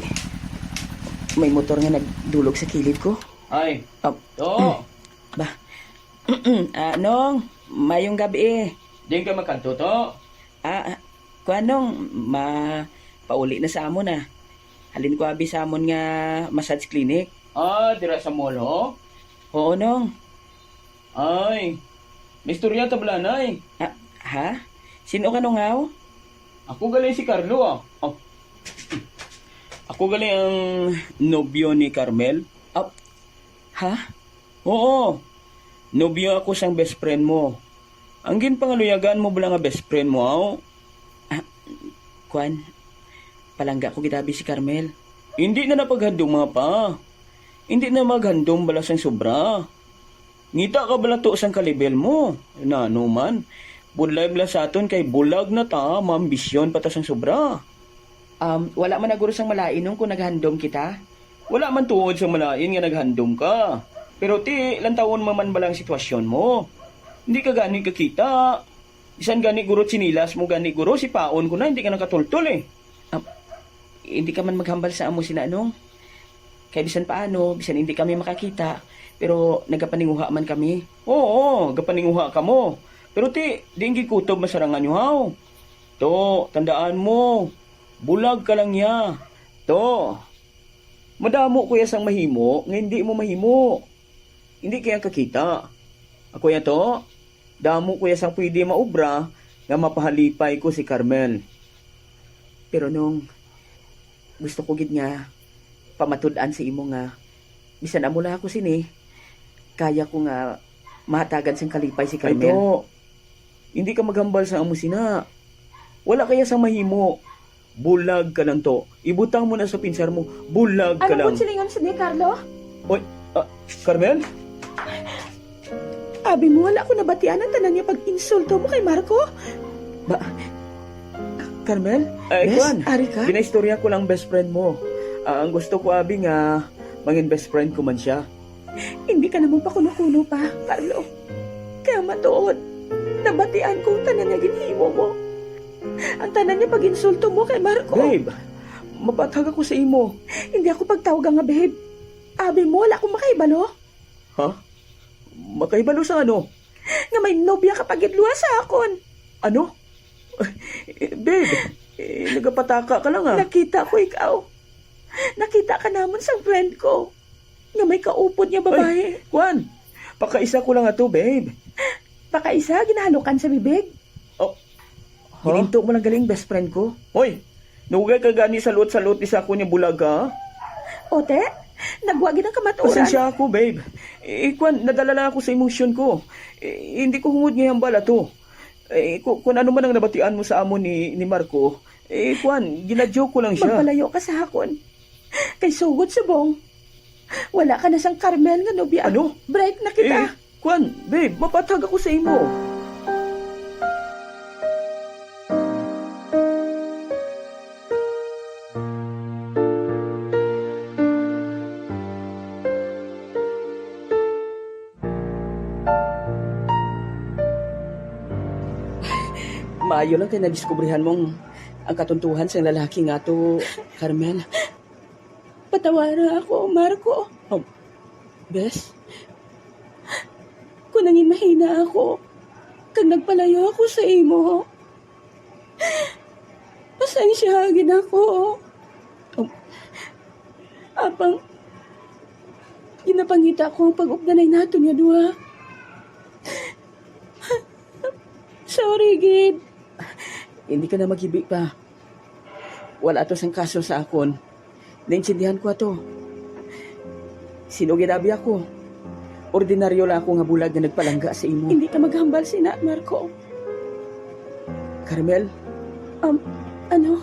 May motor nga nagdulog sa kilid ko. Ay, Oh, to. ba, Nong, mayong gabi eh. Di ka makanto to. Kuanong, pauli na sa amon ah. Halin ko abi sa amon nga massage clinic. Dira sa mall ho? Oo, Nong. Ay, may istorya tabla na eh. Ha? Sino ka nung ngaw? Ako galing si Carlo ah. Ako galing ang nobyo ni Carmel. Ha? Oo, nobyo ako sang best friend mo. Ang ginpangaluyagan mo bala nga best friend mo aw? Kuan, palangga ko gidabi si Carmel. Hindi na napaghandom mga pa. Hindi na maghandom bala sang sobra. Ngita ka bala to sang kalibel mo. Na ano man, bulay bala sa aton kay bulag na ta, maambisyon pa ta sang sobra. Wala man naguro sang malainong kung naghandom kita. Wala man tuod sa malain nga naghandom ka. Pero ti, lantawon man balang sitwasyon mo. Hindi ka gani kakita. Isan gani guro sinilas mo, gani guro si paon ko na, hindi ka nakatultol eh. Hindi ka man maghambal sa amo sinanong. Kaya bisan paano, bisan hindi kami makakita, pero nagapaninguha man kami. Oo, gapaninguha ka mo. Pero ti, di hindi kutob masarangan nyo haw. To, tandaan mo, bulag ka lang ya. To, madamo kuya sang mahimo, nga hindi mo mahimo. Hindi kaya kakita. Ako ya to, damo kuya sang pwede maubra, nga mapahalipay ko si Carmel. Pero nung gusto ko gid nga pamatud-an sa imo nga bisan amula ako sini, kaya ko nga mahatagan sang kalipay si Ay Carmel. to, hindi ka maghambal sa amo sina. Wala kaya sang mahimo. Bulag ka lang to. Ibutang mo na sa pinsar mo. Bulag ka lang. Ano po silingan sa ni Carlo? Oy, Carmel? Abi mo, wala ko nabatian ang tanan niya pag-insulto mo kay Marco. Carmel? Ay, Yes, Kwan. ari ka? Ginaistorya ko lang best friend mo. Ang gusto ko, abi nga, mangin best friend ko man siya. Hindi ka naman pa kuno-kuno pa, Carlo. Kaya matuod, nabatian ko ang tanan niya ginhimo mo. Ang tanan niya pag-insulto mo kay Marco. Babe, mabatag ako sa imo. Hindi ako pagtawag nga, babe. Abi mo, wala akong makaibalo. Ha? Makaibalo sa ano? Nga may nobya ka pagidluwa sa akon. Ano? Babe, nagapataka ka lang ha. Nakita ko ikaw. Nakita ka naman sa friend ko. Nga may kaupod niya babae. Ay, Kwan, pakaisa ko lang ato, babe. Baka isa, ginahalukan sa bibig. Oh, ha? Gininto mo lang galing best friend ko. Hoy, nugay ka gani salot-salot isa ko niya bulaga. Ote, nagwagi ng kamaturan. Pasensya ako, babe. Kwan, nadala lang ako sa emosyon ko. Hindi ko hungod ngayang bala to. Kung ano man ang nabatian mo sa amon ni Marco, ginajoke ko lang siya. Magpalayo ka sa hakon. Kay sugod subong. Wala ka na sang Carmel nga nobya. Ano? Break na kita. Babe, mapatag ako sa imo. Maayo lang tayo nadiskubrihan mong ang katuntuhan sa lalaki nga to, Carmel. Patawaran ako, Marco. Bes? Kung nangin mahina ako, kag nagpalayo ako sa imo. Pasensyahagin ako. Apang, ginapangita ko ang pag-ugdanay nato niya duha. Sorry, Gid. Hindi ka na maghibi pa. Wala to sang kaso sa akon. Naintindihan ko ato. Sino ginabi ako? Ordinaryo lang ako nga bulag na nagpalangga sa imo. Hindi ka maghambal sina, Marco. Carmel, Ano?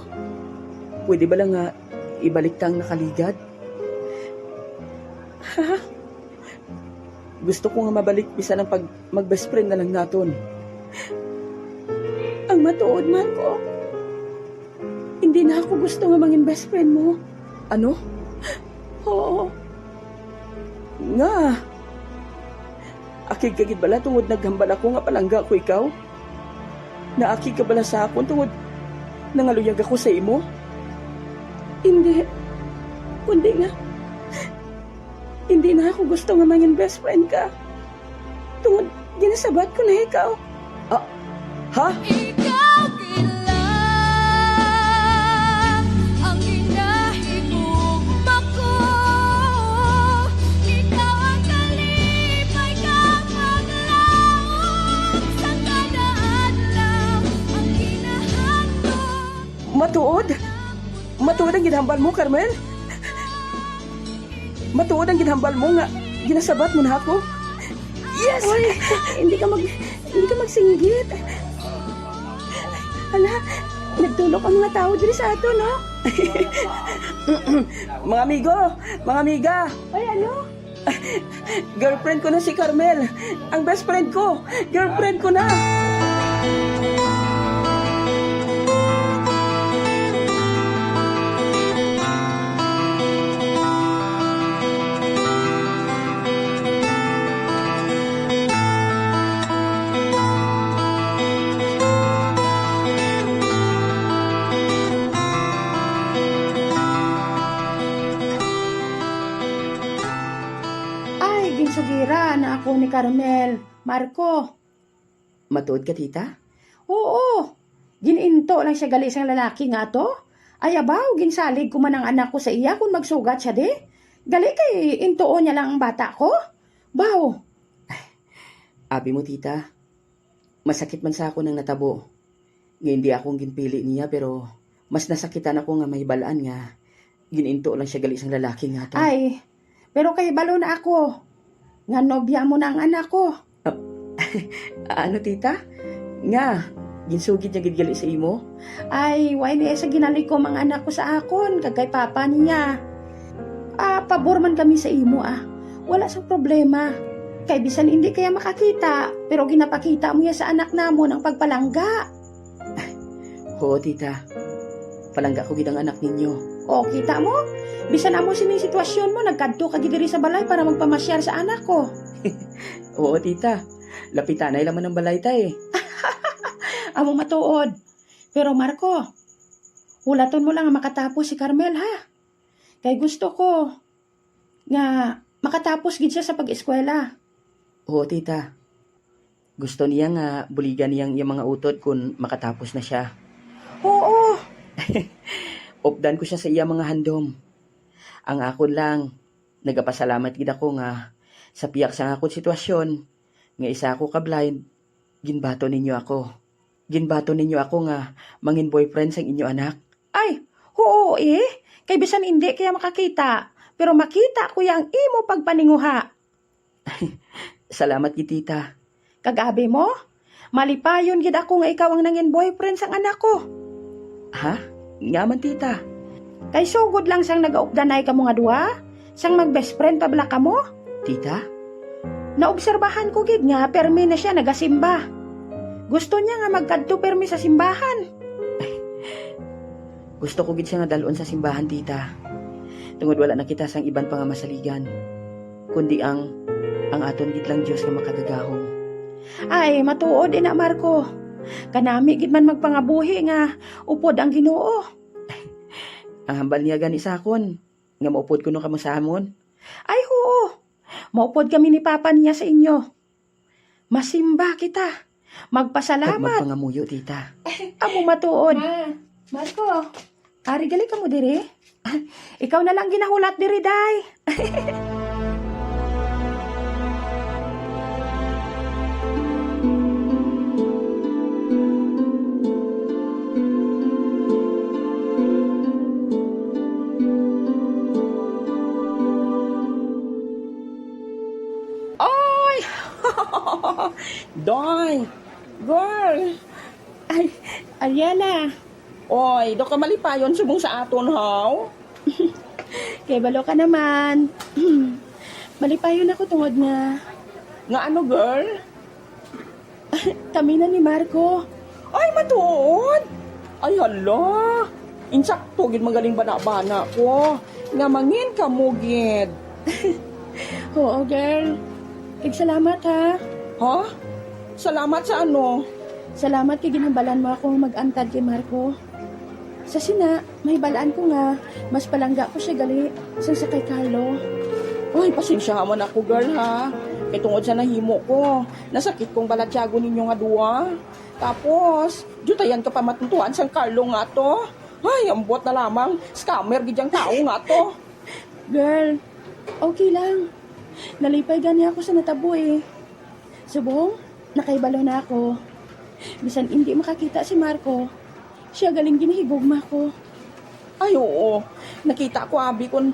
pwede ba lang nga ibalik tang nakaligad? Ha? Gusto ko nga mabalik bisa ng mag-best friend na lang naton. Ang matuod, Marco. Hindi na ako gusto nga mangin best friend mo. Ano? Oo. Nga. Akig kagid bala tungod naghambal ako nga palangga ko ikaw? Naakig ka bala sa akon tungod nangaluyag ako sa imo? Hindi. Kundi nga, hindi na ako gusto nga mangin best friend ka. Tungod, ginasabat ko na ikaw. Ha? Ikaw lang ang hinahigugma ko. Ikaw ang kalipay kang maglaong sa kada adlaw ang hinahandog. Matuod? Matuod ang ginhambal mo, Carmel? Matuod ang ginhambal mo nga ginasabat mo na ako? Yes! Uy, hindi ka magsinggit. Hala, nagtulok ang mga tao diri sa ato, no? Mga amigo, mga amiga, Ay, ano? girlfriend ko na si Carmel. Ang best friend ko, girlfriend ko na. Ay, ginsugira na ako ni Carmel. Marco. Matuod ka, tita? Oo. Gininto lang siya gali sang lalaki nga to. Ay, abaw, ginsalig ko man ang anak ko sa iya kung magsugat siya di. Gali kay intoon niya lang ang bata ko. Baw. Abi mo, tita, masakit man sa ako nang natabo. Nga hindi akong ginpili niya, pero mas nasakitan ako nga may balaan nga. Gininto lang siya gali sang lalaki nga to. Ay, pero kay balo na ako. Nga nobya mo na ang anak ko. Ano, tita? Nga, ginsugid niya gidgali sa imo? Ay, why niya sa ginalikom ang anak ko sa akon, kagay papa niya. Pabor man kami sa imo Wala sa problema. Kay bisan hindi kaya makakita, pero ginapakita mo ya sa anak namon ang pagpalangga. Oo, tita. Palangga ko gid ang anak ninyo. O, kita mo? Bisan amo sining sitwasyon mo, nagkadto ka diri sa balay para magpamasyar sa anak ko. Oo, tita. Lapitanay laman ng balay ta eh. Amo matuod. Pero Marco, hulaton mo lang ang makatapos si Carmel, ha? Kay gusto ko nga makatapos gid siya sa pag-eskwela. Oo, tita. Gusto niya nga buligan niyang yung mga utod kung makatapos na siya. Oo. Opdan ko siya sa iya mga handom. Ang akon lang, nagapasalamat gid ako nga sa piyak sa akon sitwasyon, nga isa ako ka-blind, ginbato ninyo ako. Ginbato ninyo ako nga mangin boyfriend sang inyo anak. Ay, oo kay bisan hindi kaya makakita, pero makita ko yang imo pagpaninguha. Salamat gid, tita. Kagabi mo, Malipayon gid ako nga ikaw ang nangin boyfriend sang anak ko. Ha? Nga man, tita. Kay sugod lang sang nagaupdanay kamo nga duha, sang mag-best friend pa bala kamo. Tita? Naobserbahan ko gid nga permi na siya nagasimba. Gusto niya nga magkadto permi sa simbahan. Gusto ko gid siya nga dalon sa simbahan, tita. Tungod wala na kita sang iban pa nga masaligan. Kundi ang aton gid lang Dios nga makagagahom. Ay, matuod ina Marco. Kanami gid man magpangabuhi nga upod ang Ginoo. Ang hambal niya gani sa akon, nga maupod ko no kamo sa amon. Ay, oo. Maupod kami ni Papa niya sa inyo. Masimba kita. Kag Magpasalamat. magpangamuyo, tita. Amo matuod. Marco, ari gali ka mo diri? Ikaw na lang ginahulat diri, day. Ay! Doy! Girl! Ay, Ariela, Oy, do ka malipayon subong sa aton, haw? kay balo ka naman. Malipayon ako tungod nga. Nga ano, girl? Kami na ni Marco. Ay, matuod! Ay, hala! Insakto, gid magaling bana-bana ko. Nga mangin ka mo, gid. Oo, girl. Salamat ha. Ha? Salamat sa ano? Salamat kay ginambalan mo akong mag-antad kay Marco. Sa sina, may balaan ko nga, mas palangga ko siya gali sa kay Carlo. Ay, pasensya man ako, girl, ha? Kay tungod sa nahimo ko, nasakit kong balatyago ninyo nga duwa. Tapos, jutayan ka pa matuntuan sa Carlo nga to. Ay, ambot na lamang, scammer gidyang tao nga to. Girl, okay lang. Nalipay gani ako sa natabo eh. Subong, nakaibalo na ako. Bisan hindi makakita si Marco, siya galing ginahigugma ko. Ay, oo. Nakita ko, abi, kung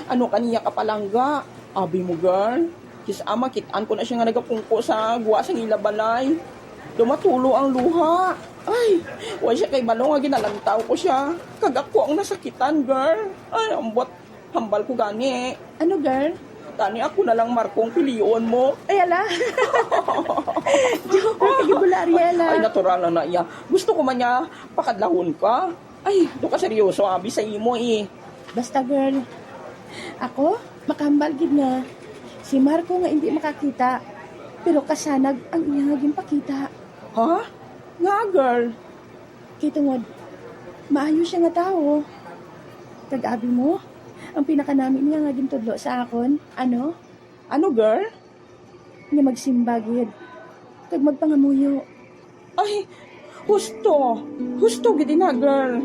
ano kaniya kapalangga. Abi mo, girl. Kis ama, kitaan ko na siya nga nagapungko sa guwa sa ilabalay. Dumatulo ang luha. Ay, wala siya kay Balong, nga ginalantaw ko siya. Kagak ko ang nasakitan, girl. Ay, ambot, hambal ko gani. Ano girl? Tani ako na lang Markong piliyon mo. Ay ala. Joke, kagibula Ariela. Ay, natural na iya. Gusto ko man niya pakadlahon ka. Ay, do ka seryoso, abi sa imo eh. Basta girl, ako, makahambal gid nga. Si Marco nga hindi makakita, pero kasanag ang iya nga ginpakita. Ha? Nga, girl. Kay tungod, maayo siya nga tao. Kag-abi mo, ang pinakanamin niya nga gintudlo sa akon, ano? Ano, girl? Nga magsimba gid. Kag magpangamuyo. Ay, husto. Husto gid na, girl.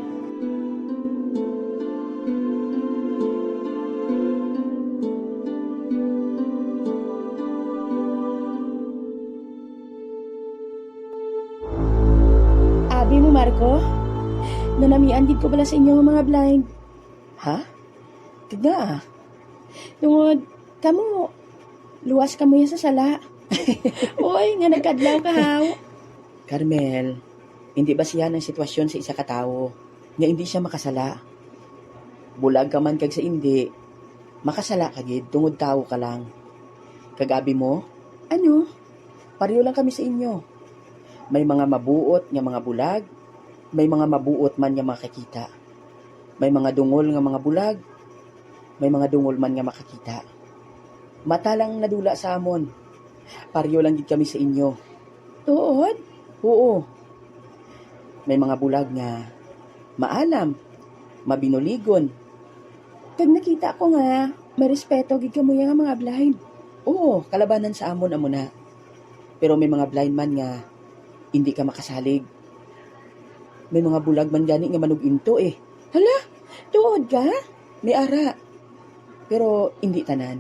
Abi mo, Marco? Nanamian gid ko pala sa inyo nga mga blind. Ha? Tigna. Tungod, kamo, luwas kamo yan sa sala. Uy, nga nagkadlaw ka, haw. Carmel, hindi ba siya ng sitwasyon sa isa ka tao nga hindi siya makasala? Bulag ka man kag sa hindi, makasala ka gid tungod tao ka lang. Kagabi mo, Ano? pareho lang kami sa inyo. May mga mabuot nga mga bulag, may mga mabuot man nga makakita. May mga dungol nga mga bulag, may mga dungol man nga makakita. Mata lang nadula sa amon. Pareho lang gid kami sa inyo. Tuod? Oo. May mga bulag nga maalam, mabinuligon. Kag nakita ko nga, may respeto gid kamo nga mga blind. Oo, kalabanan sa amon amo na. Pero may mga blind man nga hindi ka makasalig. May mga bulag man gani nga manuginto eh. Hala, tuod ka? May ara. Pero hindi tanan.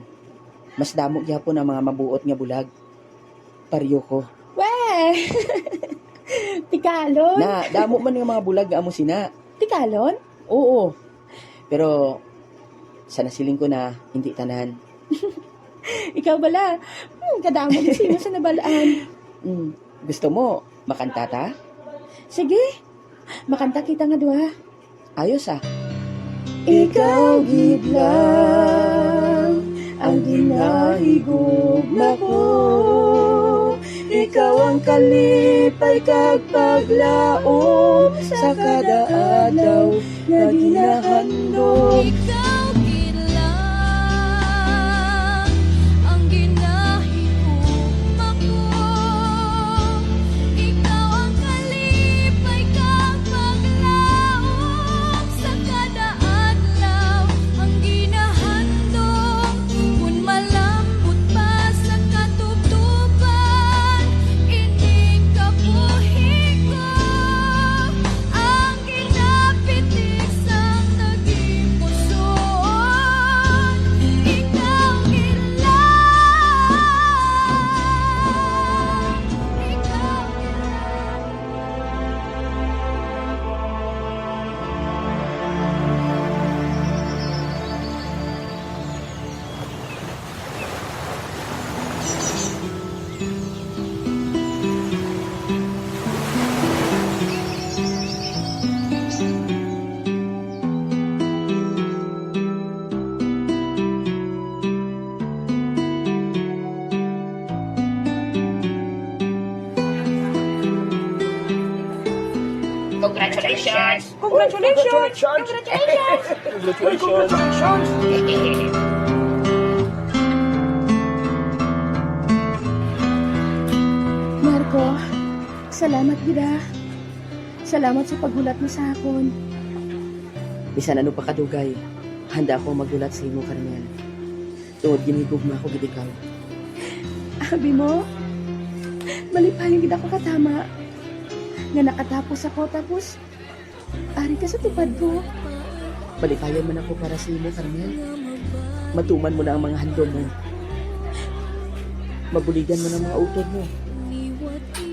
Mas damo gyapon ang mga mabuot nga bulag. Pariyo ko. Weh! Tikalon? Na, damo man nga mga bulag nga amo sina. Tikalon? Oo. Pero sa nasiling ko na hindi tanan. Ikaw bala, kadamo sino sa nabalaan. Gusto mo, makanta ta? Sige, makanta kita nga duha. Ayos ah. Ikaw gid lang ang ginahigugma ko. Ikaw ang kalipay kag paglaom sa kada adlaw nga ginahandom. Ikaw lang ang ginahigugma ko. Ikaw ang kalipay kag paglaom sa kada adlaw ang ginahandom. Kung malambot pa sa katutuban, ining kabuhi ko ang ginapitik sang naging pusoon. Ikaw Congratulations! Congratulations! Marco, salamat gida. Salamat sa paghulat mo sa akon. Bisan ano pa kadugay, handa ako magulat sa imo Carmel. Tungod ginigugma ko gid ikaw. Abi mo, malipayon gid ako katama. Nga nakatapos ako tapos ari ka sa tupad ko. Balipayan man ako para sa imo Carmel. Matuman mo na ang mga handom mo. Mabuligan mo ng mga utod mo.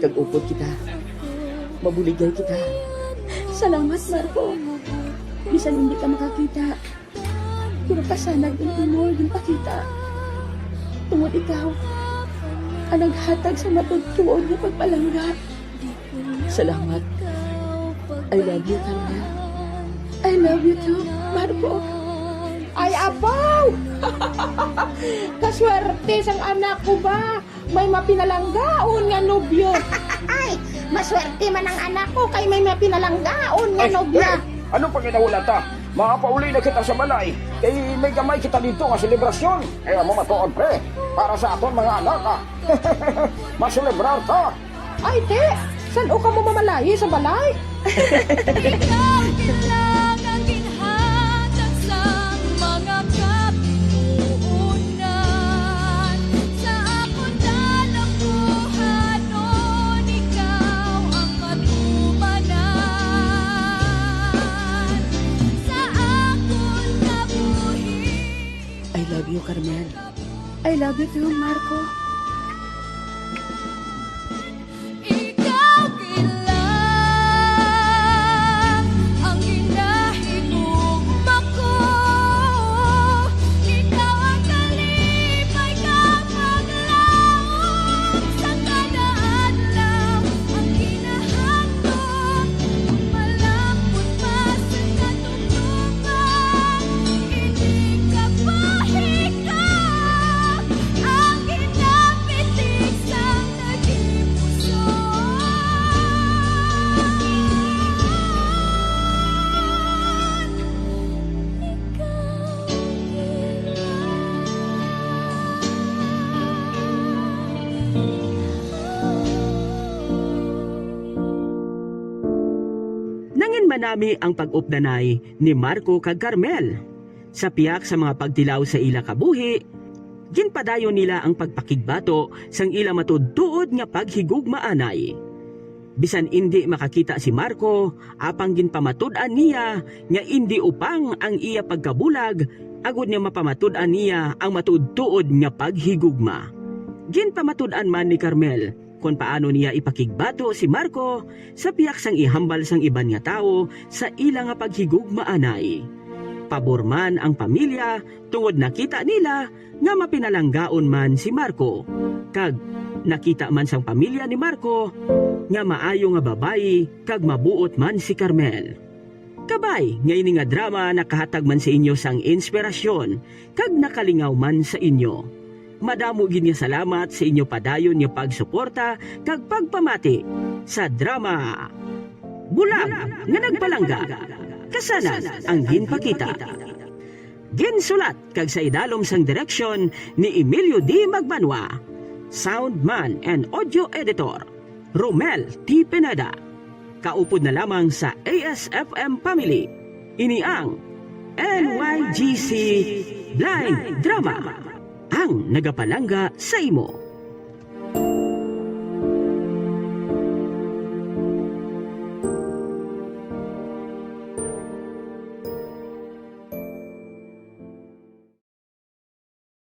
Kag-upod kita. Mabuligay kita. Salamat, Marco. Bisan hindi ka makakita. Pero pasanag yung imo yung pakita. Tungod ikaw, ang naghatag sa matuttuon ng pagpalangga. Salamat. I love you, Carmel. I love you too, Marco. Ay, abaw! Kaswerte sang anak ko ba? May mapinalanggaon nga nobyo. Ay, maswerte man ang anak ko kay may mapinalanggaon nga nobya. Ano pang ginahula ta? Makapauli na kita sa balay. Kay may gamay kita dito nga selebrasyon. Kaya mo matuon pre. Para sa aton mga anak ah. Maselebrar ta. Ay, te! Saan o ka mo mamalayi sa balay? ikaw lang ang ginhatag sa mga kapituunan. Sa akong dalapuhanon, ikaw ang katumanan. Sa akong kabuhi. I love you, Carmel. I love you too, Marco. Ikaw lang ang ginahigugma ko. Ikaw ang kalipay kang paglaom sa kada adlaw ang ginahandom. Kung malambot pa sa katutuban, ining kabuhi ko ang ginapitik sang naging pusoon. Nangin manami ang pag-updanay ni Marco kag Carmel. Sa piyak sa mga pagtilaw sa ila kabuhi, ginpadayon nila ang pagpakigbato sang ila matudtuod nga paghigugmaanay. Bisan indi makakita si Marco, apang ginpamatud-an niya nga indi upang ang iya pagkabulag, agud niya mapamatud-an niya ang matudtuod nga paghigugma. Ginpamatud-an man ni Carmel kung paano niya ipakigbato si Marco sa piyak sang ihambal sang iban nga tao sa ila nga paghigugmaanay. Pabor man ang pamilya tungod nakita nila nga mapinalanggaon man si Marco. Kag Nakita man sang pamilya ni Marco nga maayo nga babayi kag mabuot man si Carmel. Kabay, ngayon nga drama nakahatag man sa inyo sang inspirasyon kag nakalingaw man sa inyo. Madamo gid nga salamat sa inyo padayon nga pagsuporta kag pagpamati sa drama Bulag nga nagpalangga. Kasanan ang ginpakita. Ginsulat kag sa idalom sang direksyon ni Emilio D. Magbanwa. Soundman and audio editor Romel T. Pineda. Kaupod na lamang sa ASFM Family. Ini ang NYGC Blind Drama, ang nagapalangga sa imo.